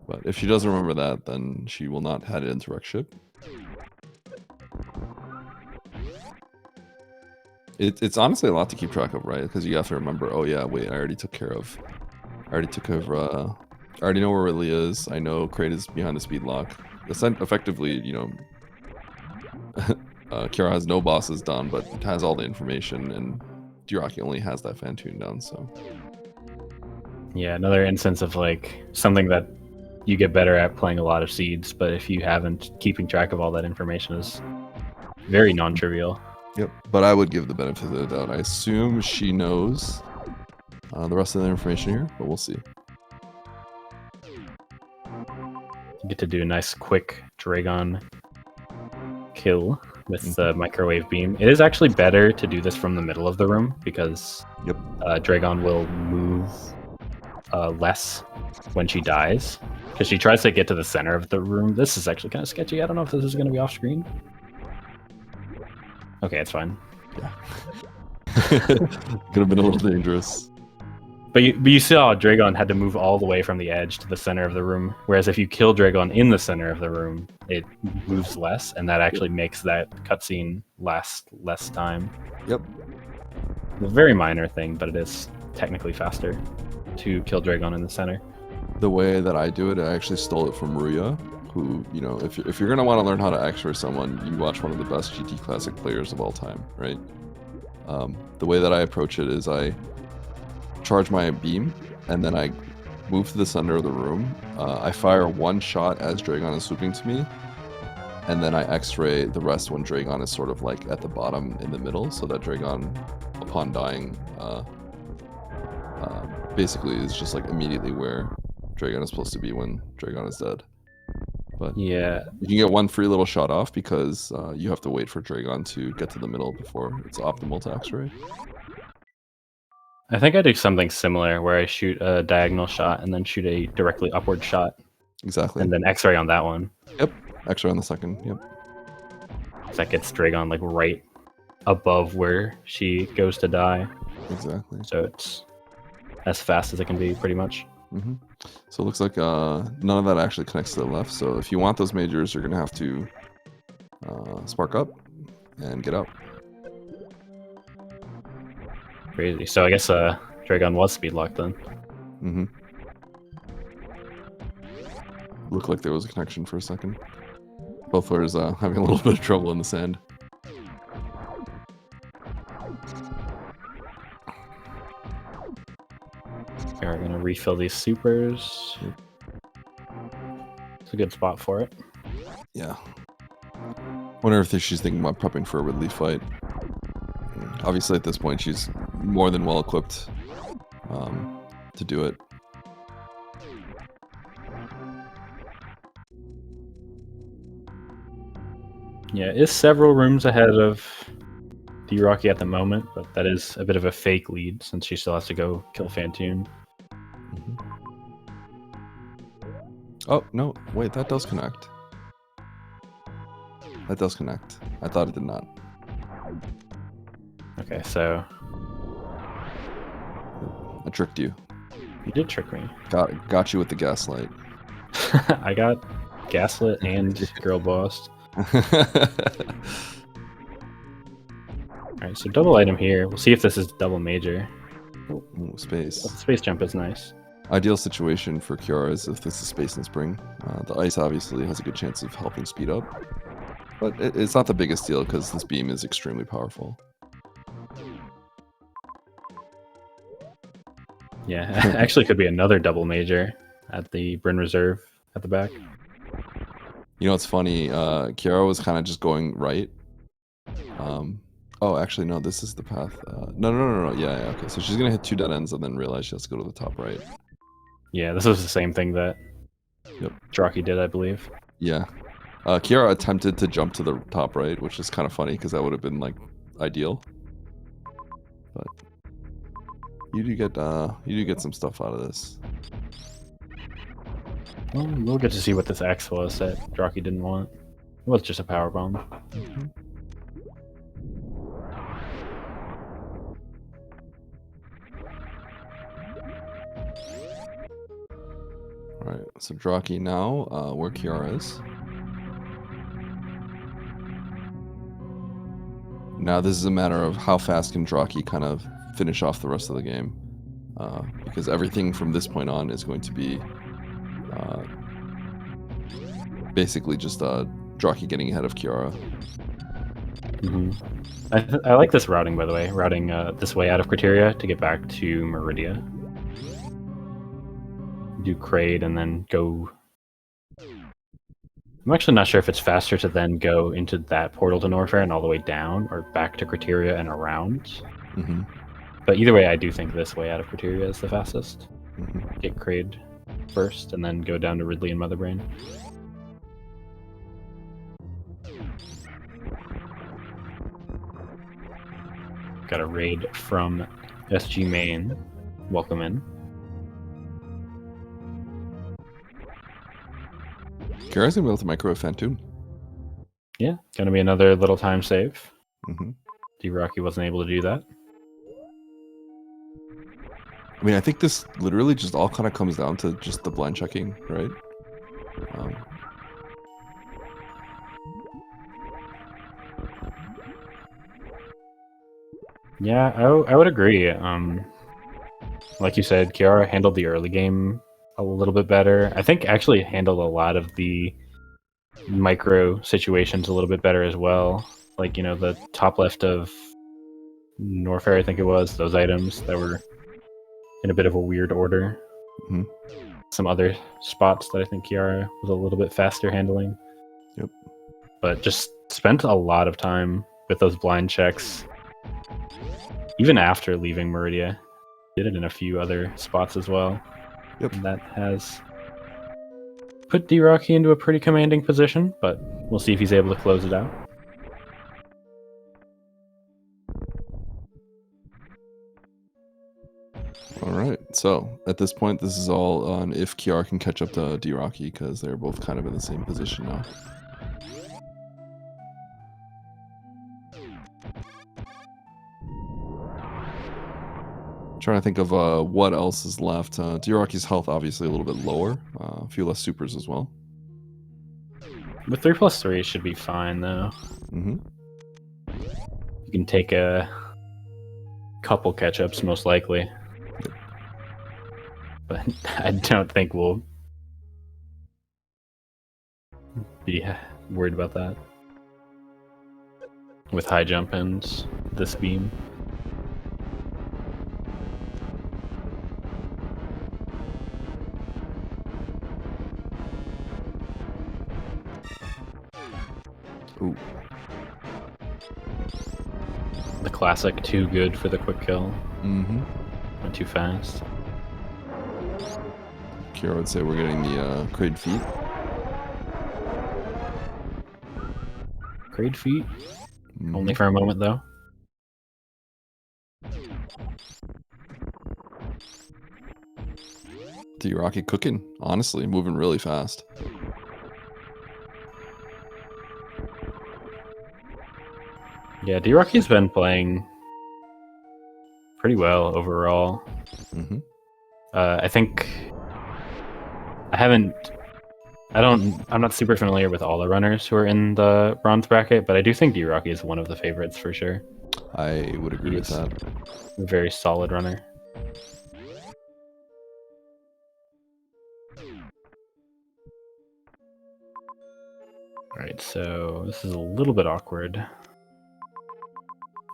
But if she doesn't remember that, then she will not head into Wreck Ship. It's honestly a lot to keep track of, right? Because you have to remember, oh yeah, wait, I already know where Ridley is. I know Kraid is behind the speed lock. Effectively, you know, Kiara has no bosses done, but has all the information, and Drocky only has that Fantoon down, so Yeah, another instance of like something that you get better at playing a lot of seeds, but if you haven't, keeping track of all that information is very non-trivial. yep. But I would give the benefit of the doubt. I assume she knows the rest of the information here, but we'll see. You get to do a nice quick Dragon kill with the microwave beam. It is actually better to do this from the middle of the room because Yep. Dragon will move less when she dies because she tries to get to the center of the room. This is actually kind of sketchy. I don't know if this is going to be off screen. Okay, it's fine. Yeah. Could have been a little dangerous. But you saw Dragon had to move all the way from the edge to the center of the room, whereas if you kill Dragon in the center of the room, it moves less, and that actually makes that cutscene last less time. Yep. A very minor thing, but it is technically faster to kill Dragon in the center. The way that I do it, I actually stole it from Ruya, who, you know, if you're going to want to learn how to X-ray someone, you watch one of the best GT Classic players of all time, right? The way that I approach it is I charge my beam, and then I move to the center of the room. I fire one shot as Dragon is swooping to me, and then I X-ray the rest when Dragon is sort of like at the bottom in the middle, so that Dragon, upon dying, basically is just like immediately where Dragon is supposed to be when Dragon is dead. But Yeah, you can get one free little shot off because you have to wait for Dragon to get to the middle before it's optimal to X-ray. I think I do something similar where I shoot a diagonal shot and then shoot a directly upward shot, Exactly. and then X-ray on that one. Yep. X-ray on the second. Yep. So that gets Dragon like right above where she goes to die. Exactly. So it's as fast as it can be, pretty much. Mm-hmm. So it looks like none of that actually connects to the left. So if you want those majors, you're going to have to spark up and get out. Crazy. So I guess Dragon was speed locked then. Mm-hmm. Looked like there was a connection for a second. Both players having a little bit of trouble in the sand. Okay, we're gonna refill these supers. It's a good spot for it. Yeah. Wonder if she's thinking about prepping for a Ridley fight. Obviously, at this point, she's more than well equipped to do it. Yeah, it is several rooms ahead of Rocky at the moment, but that is a bit of a fake lead since she still has to go kill Fantoon. Oh, no. Wait, that does connect. That does connect. I thought it did not. Okay, so I tricked you. you did trick me. Got you with the gaslight. I got gaslit and girl bossed. Alright, so double item here. We'll see if this is double major. Ooh, space. But the space jump is nice. Ideal situation for Kiara is if this is space and spring. The ice obviously has a good chance of helping speed up. But it's not the biggest deal because this beam is extremely powerful. Yeah, actually could be another double major at the Bryn Reserve at the back. You know, it's funny. Kiara was kind of just going right. Oh, actually, no, this is the path. No. Yeah, okay. So she's going to hit 2 dead ends and then realize she has to go to the top right. Yeah, this was the same thing that Drocky did, I believe. Yeah. Kiara attempted to jump to the top right, which is kind of funny because that would have been, like, ideal. But you do get some stuff out of this. Well, we'll get to see what this X was that Drocky didn't want. It was just a power bomb. Mm-hmm. Alright, so Drocky now, where Kiara is. Now this is a matter of how fast can Drocky kind of finish off the rest of the game. Because everything from this point on is going to be basically just Drocky getting ahead of Kiara. I like this routing, by the way. Routing this way out of Criteria to get back to Meridia. Do Kraid and then go... I'm actually not sure if it's faster to then go into that portal to Norfair and all the way down, or back to Criteria and around. But either way, I do think this way out of Criteria is the fastest. Get Kraid first, and then go down to Ridley and Motherbrain. Got a raid from SG Main. Welcome in. Kiara's gonna be able to micro Phantom. Yeah, gonna be another little time save. Mm-hmm. D-Rocky wasn't able to do that. I mean, I think this literally just all kind of comes down to just the blind checking, right? Yeah, I would agree. Like you said, Kiara handled the early game a little bit better. I think actually handled a lot of the micro situations a little bit better as well. Like, you know, the top left of Norfair, I think it was, those items that were in a bit of a weird order. Some other spots that I think Kiara was a little bit faster handling. Yep. But just spent a lot of time with those blind checks. Even after leaving Meridia. Did it in a few other spots as well. Yep. And that has put D-Rocky into a pretty commanding position, but we'll see if he's able to close it out. Alright, so at this point, this is all on if Kiara can catch up to D-Rocky, because they're both kind of in the same position now. Trying to think of what else is left. D-Rocky's health obviously a little bit lower. A few less supers as well. With 3+3 it should be fine though. You can take a couple catch-ups most likely. But I don't think we'll be worried about that. With high jump and this beam. Ooh. The classic too good for the quick kill. Went too fast. Kiara would say we're getting the Kraid feet. Kraid feet? Only for a moment though. D-Rocky cooking, honestly, moving really fast. Yeah, D-Rocky's been playing pretty well overall. I think I'm not super familiar with all the runners who are in the bronze bracket, but I do think D-Rocky is one of the favorites for sure. I would agree with that. A very solid runner. Alright, so this is a little bit awkward.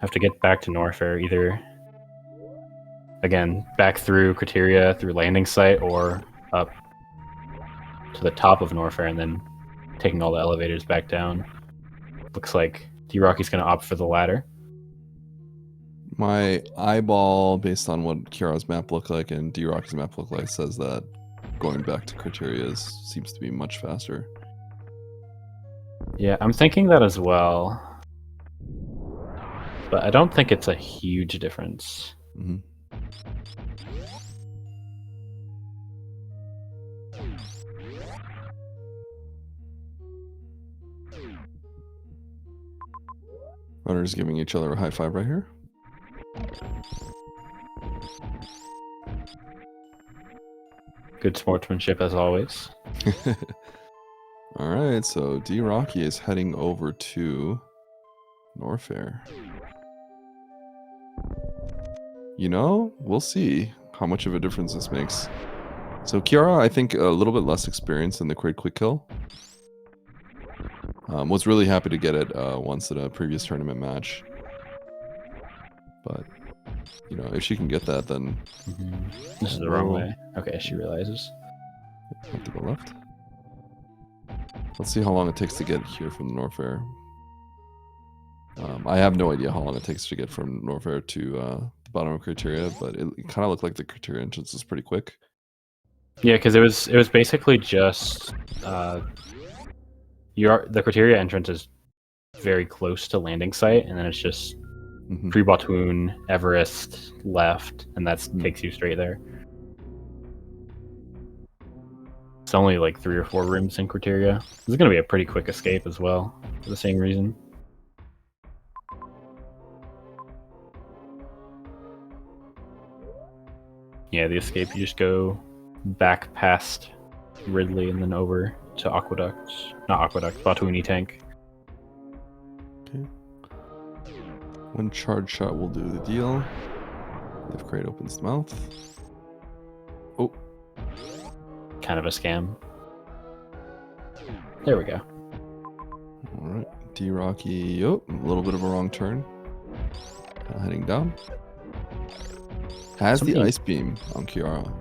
Have to get back to Norfair, either again back through Criteria through landing site or up to the top of Norfair and then taking all the elevators back down. Looks like D-Rocky's going to opt for the latter. My eyeball, based on what Kiara's map looked like and D-Rocky's map looked like, says that going back to Criteria seems to be much faster. Yeah, I'm thinking that as well. But I don't think it's a huge difference. Runners giving each other a high five right here. Good sportsmanship as always. Alright, so D-Rocky is heading over to Norfair. You know, we'll see how much of a difference this makes. So Kiara, I think a little bit less experience in the Kraid quick kill. Was really happy to get it once at a previous tournament match. But, you know, if she can get that, then... This is the wrong way. Okay, she realizes. Have to go left. Let's see how long it takes to get here from the Norfair. I have no idea how long it takes to get from Norfair to the bottom of Criteria, but it kind of looked like the Criteria entrance is pretty quick. Yeah, because it was basically just the Criteria entrance is very close to landing site, and then it's just pre-Batoon, Everest, left, and that takes you straight there. It's only like 3 or 4 rooms in Criteria. This is going to be a pretty quick escape as well, for the same reason. Yeah, the escape, you just go back past Ridley and then over to Aqueduct. Not Aqueduct, Batooni Tank. Okay. One charge shot will do the deal. If Crate opens the mouth. Oh. Kind of a scam. There we go. Alright. D-Rocky. Oh, a little bit of a wrong turn. Heading down. Has the ice beam on Kiara.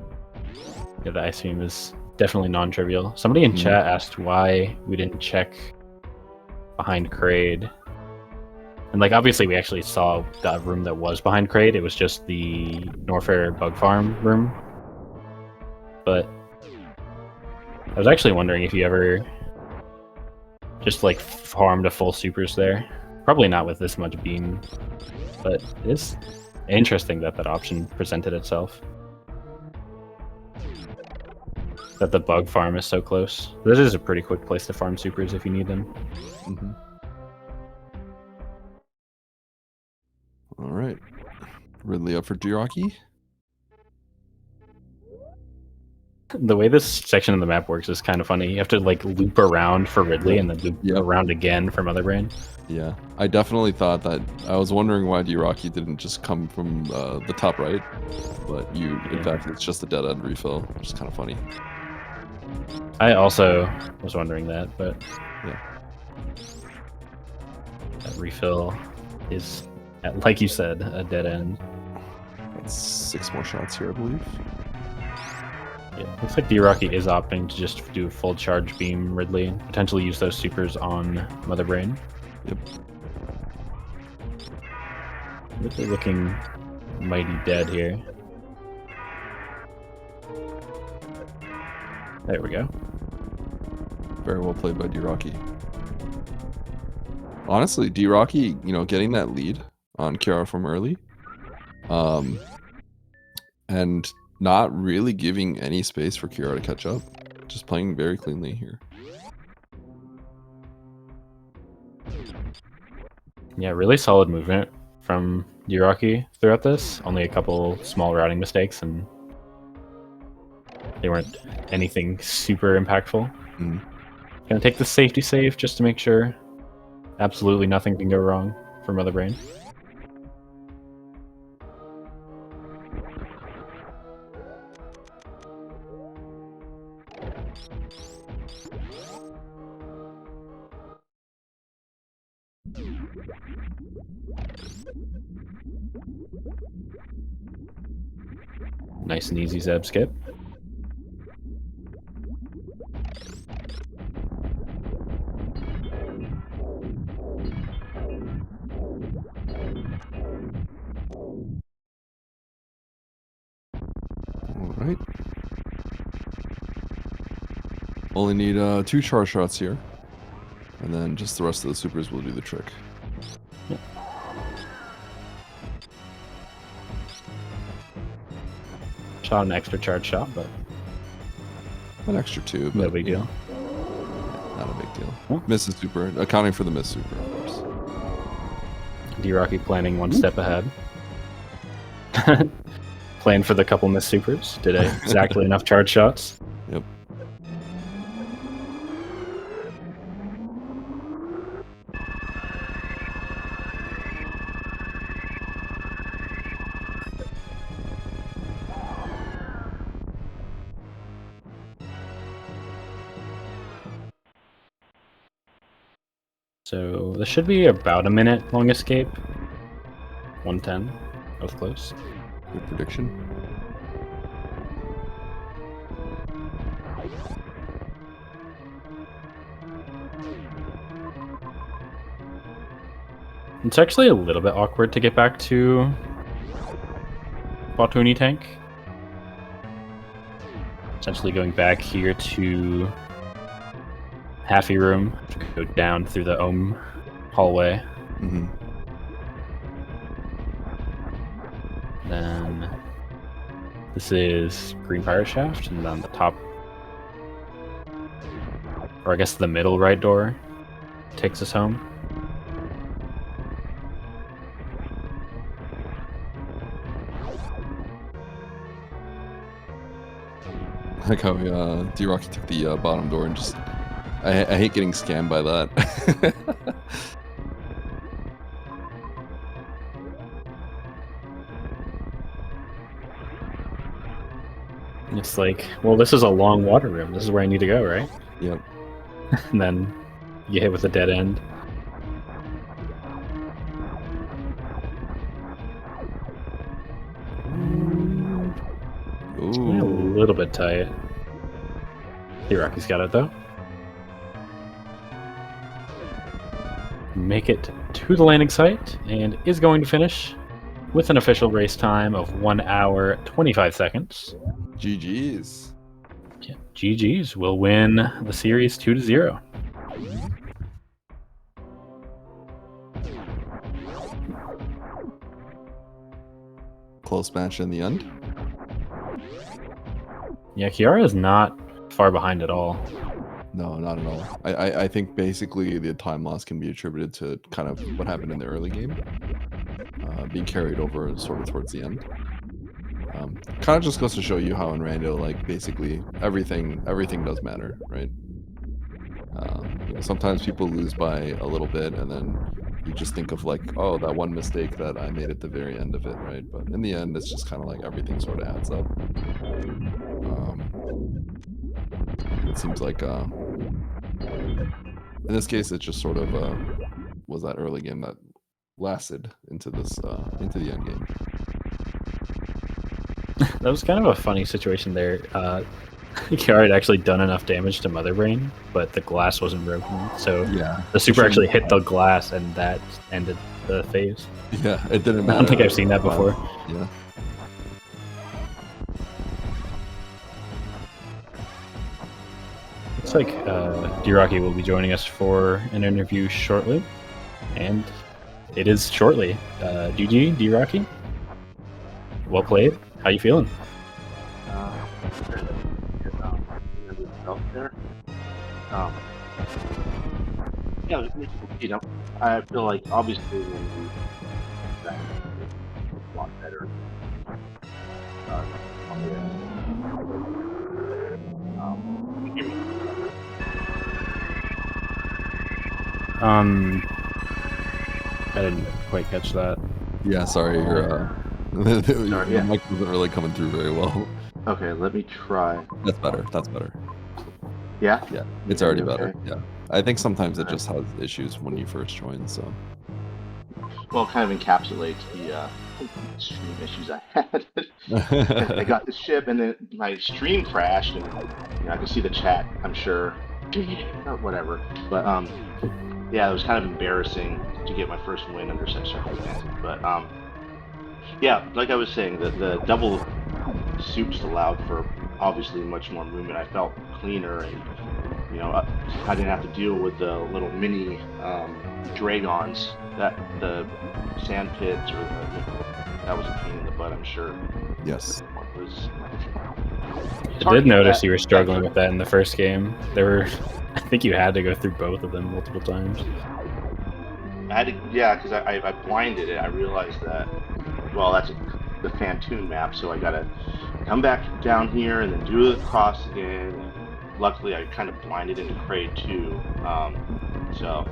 Yeah, the ice beam is definitely non-trivial. Somebody in chat asked why we didn't check behind Kraid. And like obviously we actually saw the room that was behind Kraid. It was just the Norfair bug farm room. But I was actually wondering if you ever just like farmed a full supers there. Probably not with this much beam, but it's interesting that that option presented itself. That the bug farm is so close. This is a pretty quick place to farm supers if you need them. All right. Ridley up for D-Rocky. The way this section of the map works is kind of funny. You have to like loop around for Ridley and then loop around again for Motherbrain. Yeah, I definitely thought that. I was wondering why D-Rocky didn't just come from the top right, but in fact, it's just a dead end refill, which is kind of funny. I also was wondering that, but yeah, that refill is, like you said, a dead end. That's 6 more shots here, I believe. Yeah, looks like D-Rocky is opting to just do full charge beam Ridley and potentially use those supers on Motherbrain. Yep. Ridley looking mighty dead here. There we go. Very well played by D-Rocky. Honestly, D-Rocky, getting that lead on Kiara from early, and not really giving any space for Kiara to catch up. Just playing very cleanly here. Yeah, really solid movement from D-Rocky throughout this. Only a couple small routing mistakes, and they weren't anything super impactful. Gonna take the safety save just to make sure absolutely nothing can go wrong for Motherbrain. Nice and easy Zeb skip. Alright. Only need 2 charge shots here. And then just the rest of the supers will do the trick. Yep. Shot an extra charge shot, but an extra 2, but no big deal. Not a big deal. Huh? Misses super, accounting for the miss super, of course. D-Rocky planning one step ahead. Planned for the couple miss supers. Did exactly enough charge shots. Yep. So this should be about a minute long escape. 110. Both close. Good prediction. It's actually a little bit awkward to get back to Batuni Tank. Essentially going back here to Halfy Room to go down through the Ohm hallway. Mm-hmm. Then this is Green Pirate Shaft, and then the top, or I guess the middle right door takes us home. I like how D-Rocky took the bottom door and just... I hate getting scammed by that. It's like, well, this is a long water room. This is where I need to go, right? Yep. And then you hit with a dead end. Ooh. A little bit tight. D-Rocky's got it, though. Make it to the landing site, and is going to finish with an official race time of 1 hour, 25 seconds. GG's. Yeah, GG's will win the series 2-0. Close match in the end. Yeah, Kiara is not far behind at all. No, not at all. I think basically the time loss can be attributed to kind of what happened in the early game, being carried over sort of towards the end. Kind of just goes to show you how in Rando, like, basically everything does matter, right? You know, sometimes people lose by a little bit, and then you just think of like, oh, that one mistake that I made at the very end of it, right? But in the end, it's just kind of like everything sort of adds up. It seems like in this case, it just sort of was that early game that lasted into this into the end game. That was kind of a funny situation there. Kiara had actually done enough damage to Mother Brain, but the glass wasn't broken, so Yeah, the super actually hit the glass, and that ended the phase. yeah, it didn't I matter. don't think I've seen that before. Yeah. Looks like D-Rocky will be joining us for an interview shortly, and it is shortly. GG, D-Rocky. Well played. How you feeling? There. Yeah, you know, I feel like obviously when we that a lot better. I didn't quite catch that. Yeah, sorry, your yeah. mic wasn't really coming through very well. Okay, let me try. That's better. That's better. Yeah? Yeah, it's already Okay. better. Yeah, I think sometimes it just has issues when you first join. So Well, it kind of encapsulates the stream issues I had. I got the ship, and then my stream crashed, and you know, I could see the chat, I'm sure, or whatever. But yeah, it was kind of embarrassing to get my first win under such circumstances. But yeah, like I was saying, the double soups allowed for obviously much more movement. I felt cleaner, and you know, I didn't have to deal with the little mini dragons, that the sand pits, or that was a pain in the butt, I'm sure. yes, It was, I did notice you were struggling with that in the first game. There were, I think you had to go through both of them multiple times. I had to, yeah, because I blinded it. I realized that, well, that's the Fantoon map, so I gotta come back down here and then do the cross again. And luckily, I kind of blinded into Cray too. So,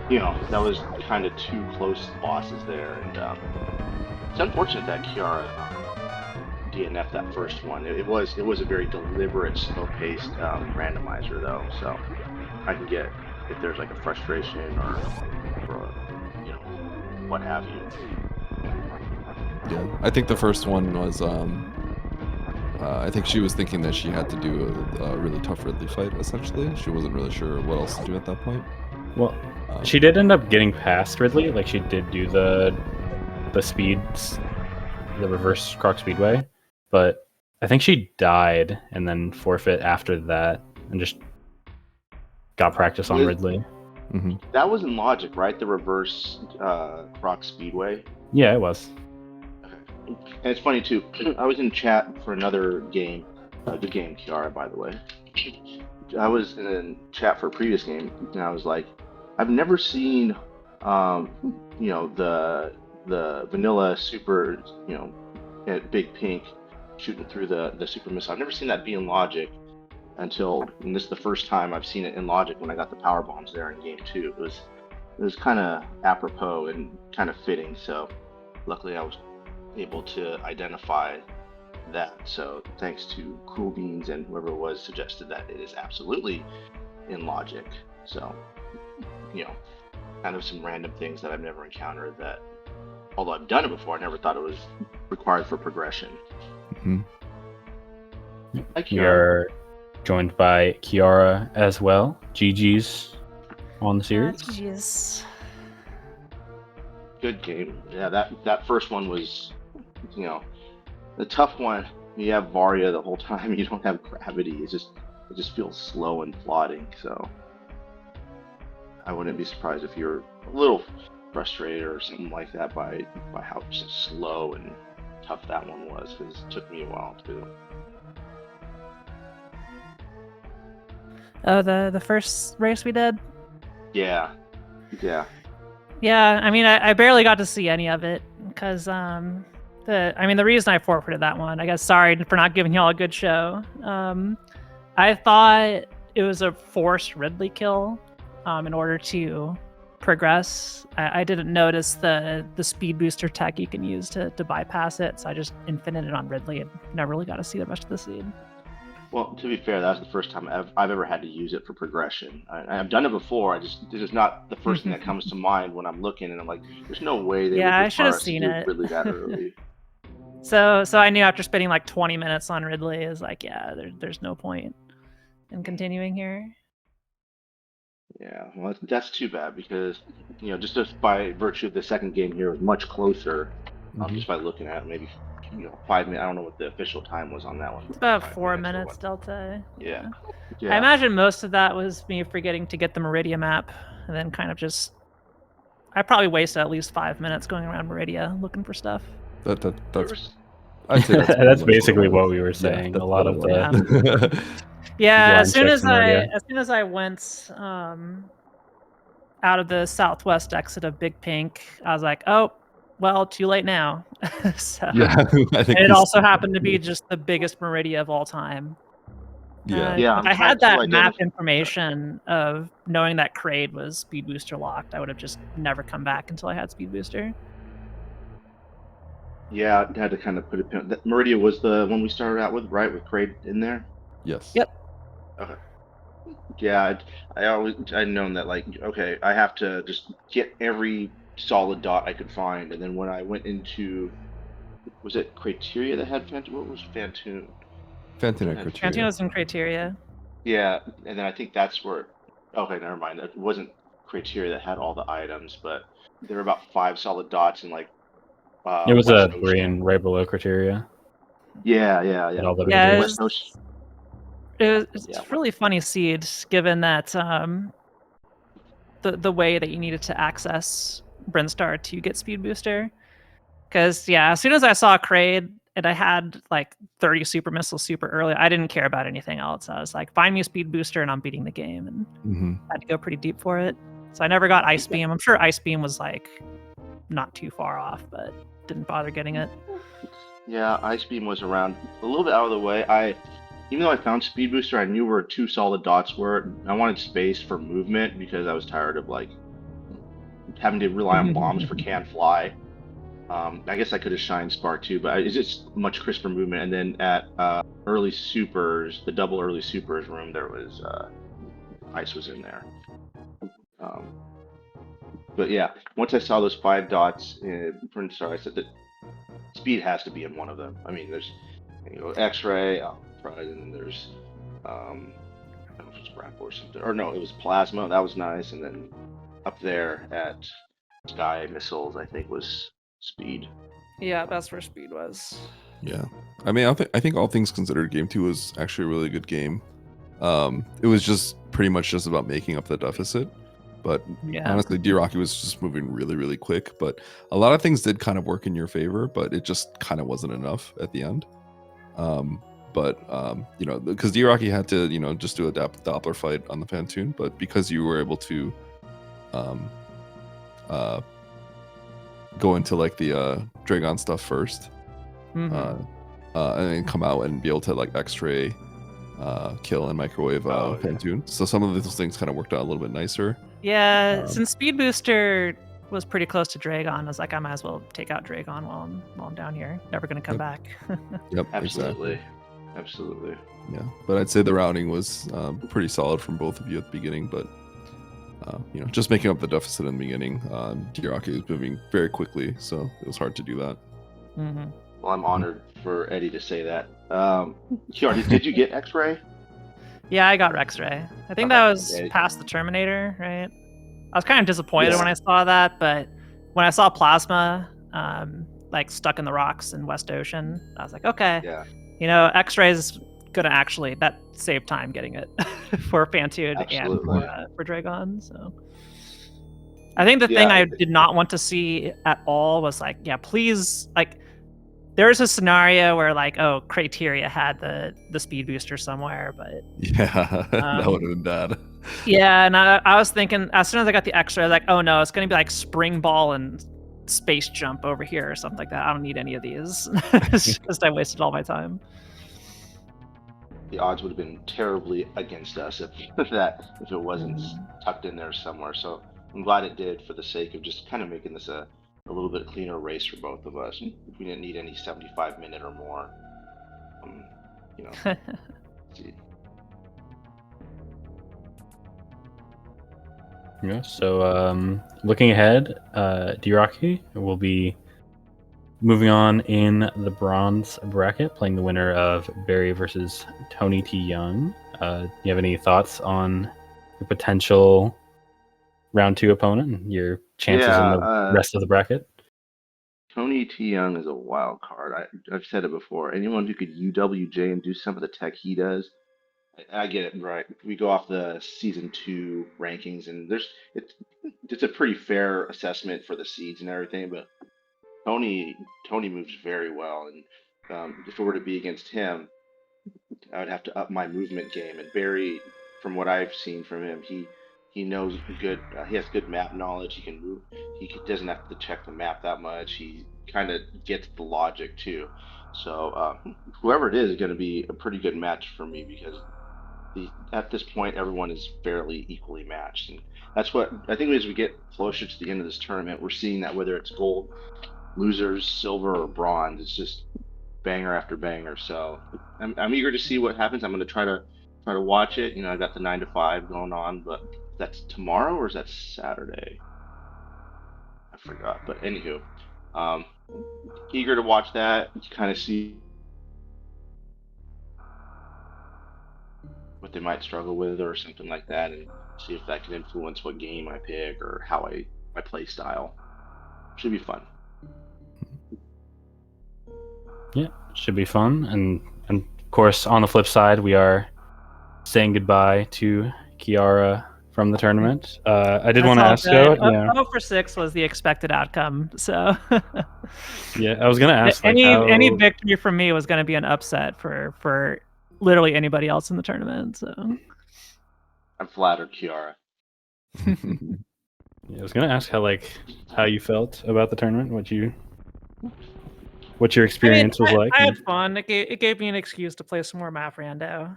you know, that was kind of two close bosses there, and it's unfortunate that Kiara DNF'd that first one. It was a very deliberate, slow-paced randomizer though, so I can get if there's like a frustration or you know, what have you. Yeah, I think the first one was. I think she was thinking that she had to do a really tough Ridley fight. Essentially, she wasn't really sure what else to do at that point. Well, she did end up getting past Ridley. Like she did do the speeds, the reverse Croc Speedway, but I think she died and then forfeit after that and just got practice on Ridley. Mm-hmm. That was in Logic, right? The reverse Croc Speedway. Yeah, it was. And it's funny too. I was in chat for another game, good game, Kiara, by the way. I was in chat for a previous game, and I was like, I've never seen, you know, the vanilla super, you know, at Big Pink shooting through the super missile. I've never seen that be in Logic until, and this is the first time I've seen it in Logic when I got the power bombs there in game 2. It was kind of apropos and kind of fitting. So luckily I was able to identify that. So thanks to Cool Beans and whoever was suggested that it is absolutely in Logic. So, you know, kind of some random things that I've never encountered that, although I've done it before, I never thought it was required for progression. Mm-hmm. You're joined by Kiara as well. GG's on the series. GG's. Good game. Yeah, that first one was, you know, the tough one. You have Varia the whole time. You don't have gravity. It just feels slow and plodding. So I wouldn't be surprised if you're a little frustrated or something like that by how slow and tough that one was, because it took me a while too. Oh, the first race we did? Yeah. Yeah, I mean, I barely got to see any of it because the reason I forfeited that one, I guess, sorry for not giving y'all a good show. I thought it was a forced Ridley kill in order to progress. I didn't notice the speed booster tech you can use to bypass it, so I just infinited on Ridley and never really got to see the rest of the scene. Well, to be fair, that was the first time I've ever had to use it for progression. I've done it before. It's just not the first thing that comes to mind when I'm looking, and I'm like, "There's no way they would I require should have us to seen do it. Ridley that early." So I knew after spending like 20 minutes on Ridley, is like, yeah, there's no point in continuing here. Yeah, well, that's too bad because, you know, just by virtue of the second game here was much closer. Just by looking at it, maybe, you know, 5 minutes. I don't know what the official time was on that one. It's about 5 4 minutes or minutes what. delta. Yeah. I imagine most of that was me forgetting to get the Meridia map, and then kind of just, I probably wasted at least 5 minutes going around Meridia looking for stuff. That's I'd say That's basically what we were saying. Yeah, a lot of the Yeah, blind as soon checks as I went out of the southwest exit of Big Pink, I was like, oh, well, too late now. So, yeah, I think and it also happened to be just the biggest Meridia of all time. yeah. If I had that map information of knowing that Kraid was speed booster locked, I would have just never come back until I had speed booster. Yeah, I had to kind of put it. Meridia was the one we started out with, right? With Kraid in there. Yes. Yep. Okay. Yeah, I'd known that, like, okay, I have to just get every solid dot I could find, and then when I went into, was it Criteria that had Phantom? What was Phantom? Phantom criteria. Fantino was in Criteria. Yeah, and then I think that's where. Okay, never mind. It wasn't Criteria that had all the items, but there were about 5 solid dots and like. it was West a 3 Ocean. and right below criteria. Yeah. And all the Yeah, big West Ocean. It's really funny seed, given that the way that you needed to access Brinstar to get speed booster. Because as soon as I saw Kraid and I had like 30 super missiles super early, I didn't care about anything else. I was like, find me a speed booster and I'm beating the game, and I had to go pretty deep for it. So I never got Ice Beam. I'm sure Ice Beam was like not too far off, but didn't bother getting it. Yeah, Ice Beam was around a little bit out of the way. Even though I found Speed Booster, I knew where 2 solid dots were. I wanted space for movement because I was tired of like having to rely on bombs for can't fly. I guess I could have shined Spark too, but it's just much crisper movement. And then at early supers, the double early supers room, there was ice was in there. But yeah, once I saw those 5 dots in Prince Star, I said that speed has to be in one of them. I mean, there's X-ray, and then there's I don't know if it was grapple or something, or no, it was plasma. That was nice, and then up there at Sky Missiles, I think was speed. Yeah, that's where speed was. Yeah, I mean, I think all things considered, Game 2 was actually a really good game. It was just pretty much just about making up the deficit. But honestly, D-Rocky was just moving really, really quick. But a lot of things did kind of work in your favor, but it just kind of wasn't enough at the end. Because D-Rocky had to, just do a Doppler fight on the Pantoon, but because you were able to go into like the Dragon stuff first, and then come out and be able to like X-ray, kill, and microwave Pantoon. So some of those things kind of worked out a little bit nicer. Yeah, since Speed Booster was pretty close to Dragon, I was like, I might as well take out Dragon while I'm down here. Never gonna come back. Yep, Absolutely. exactly. Absolutely. Yeah, but I'd say the routing was pretty solid from both of you at the beginning, but just making up the deficit in the beginning, D-Rocky was moving very quickly, so it was hard to do that. Well, I'm honored for Eddie to say that. Kiara, did you get X-ray? Yeah, I got X-ray. I think that was past the Terminator, right? I was kind of disappointed when I saw that, but when I saw Plasma, like stuck in the rocks in West Ocean, I was like, okay, X-ray is gonna actually that saved time getting it for Pantoon and for Dragon. So I think the thing I did not want to see at all was like, please, like. There's a scenario where like, Criteria had the speed booster somewhere, but that would have been bad. Yeah, and I was thinking as soon as I got the X-ray, like, oh no, it's gonna be like Spring Ball and Space Jump over here or something like that. I don't need any of these. It's just I wasted all my time. The odds would have been terribly against us if it wasn't tucked in there somewhere. So I'm glad it did for the sake of just kind of making this a little bit cleaner race for both of us. We didn't need any 75-minute or more. See. Yeah. So looking ahead, D-Rocky will be moving on in the bronze bracket, playing the winner of Barry versus Tony T. Young. Do you have any thoughts on your potential round 2 opponent and your chances in the rest of the bracket? Tony T. Young is a wild card. I've said it before. Anyone who could UWJ and do some of the tech he does, I get it, right? We go off the season 2 rankings, and it's a pretty fair assessment for the seeds and everything. But Tony moves very well, and if it were to be against him, I would have to up my movement game. And Barry, from what I've seen from him, he knows good. He has good map knowledge. He can move. He doesn't have to check the map that much. He kind of gets the logic too. So whoever it is going to be a pretty good match for me because at this point everyone is fairly equally matched, and that's what I think. As we get closer to the end of this tournament, we're seeing that whether it's gold, losers, silver, or bronze, it's just banger after banger. So I'm eager to see what happens. I'm going to try to watch it. I got the 9 to 5 going on, but that's tomorrow or is that Saturday? I forgot. But anywho, eager to watch that. Kind of see what they might struggle with or something like that, and see if that can influence what game I pick or how my play style. Should be fun. Yeah, should be fun. And of course, on the flip side, we are saying goodbye to Kiara from the tournament. I did want to ask though. 0 for 6 was the expected outcome. So yeah, I was gonna ask. Any victory from me was going to be an upset for literally anybody else in the tournament. So I'm flattered, Kiara. Yeah, I was gonna ask how you felt about the tournament, what your experience was like. I had fun. It gave me an excuse to play some more map rando.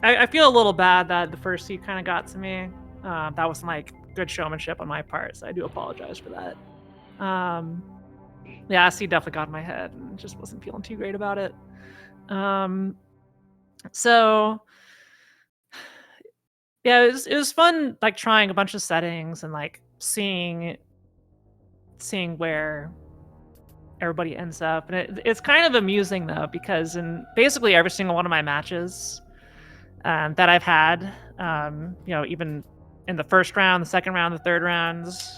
I feel a little bad that the first seed kind of got to me. That wasn't like good showmanship on my part, so I do apologize for that. Yeah, seed definitely got in my head and just wasn't feeling too great about it. So Yeah, it was fun, like trying a bunch of settings and like seeing where everybody ends up, and it's kind of amusing though, because in basically every single one of my matches that I've had, even in the first round, the second round, the third rounds,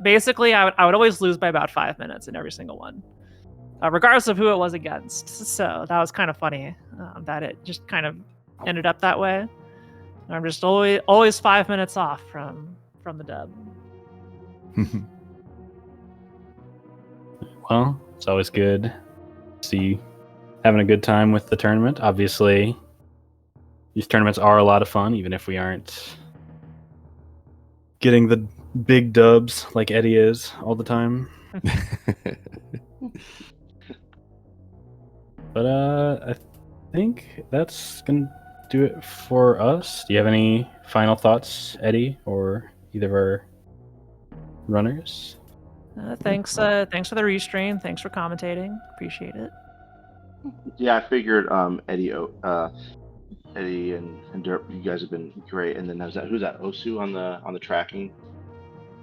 basically I would always lose by about 5 minutes in every single one, regardless of who it was against. So that was kind of funny that it just kind of ended up that way. I'm just always 5 minutes off from the dub. Well, it's always good to see having a good time with the tournament. Obviously, these tournaments are a lot of fun, even if we aren't getting the big dubs like Eddie is all the time. But I think that's gonna do it for us. Do you have any final thoughts, Eddie, or either of our runners? Thanks for the restrain. Thanks for commentating. Appreciate it. Yeah, I figured Eddie and Derp, you guys have been great. And then who's that? Osu on the tracking.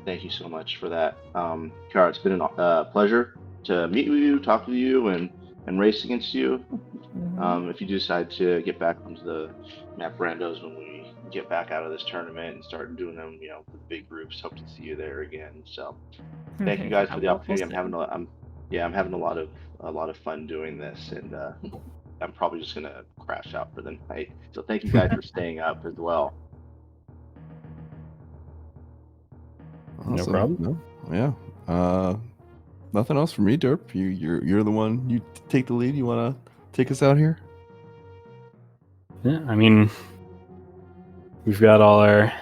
Thank you so much for that. Kiara, it's been a pleasure to meet with you, talk with you, and race against you. If you do decide to get back onto the map randos when we get back out of this tournament and start doing them, with big groups, hope to see you there again. So thank you guys for the opportunity. I'm having a lot of fun doing this, and I'm probably just gonna crash out for the night. So thank you guys for staying up as well. Awesome. No problem. No, yeah. Nothing else from me, Derp. You're the one. You take the lead. You want to take us out here? Yeah, I mean, we've got all our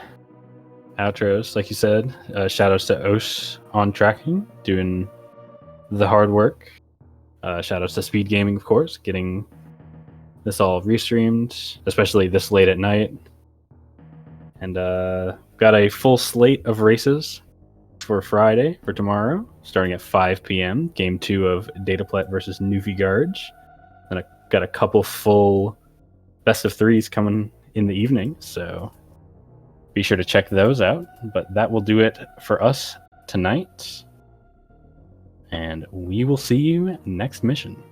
outros, like you said. Shout outs to Os on tracking, doing the hard work. Shout outs to SpeedGaming, of course, getting this all restreamed, especially this late at night. And got a full slate of races for Friday, for tomorrow, starting at 5 p.m. Game 2 of Dataplet versus Newfie and I got a couple full best of threes coming in the evening, so be sure to check those out. But that will do it for us tonight, and we will see you next mission.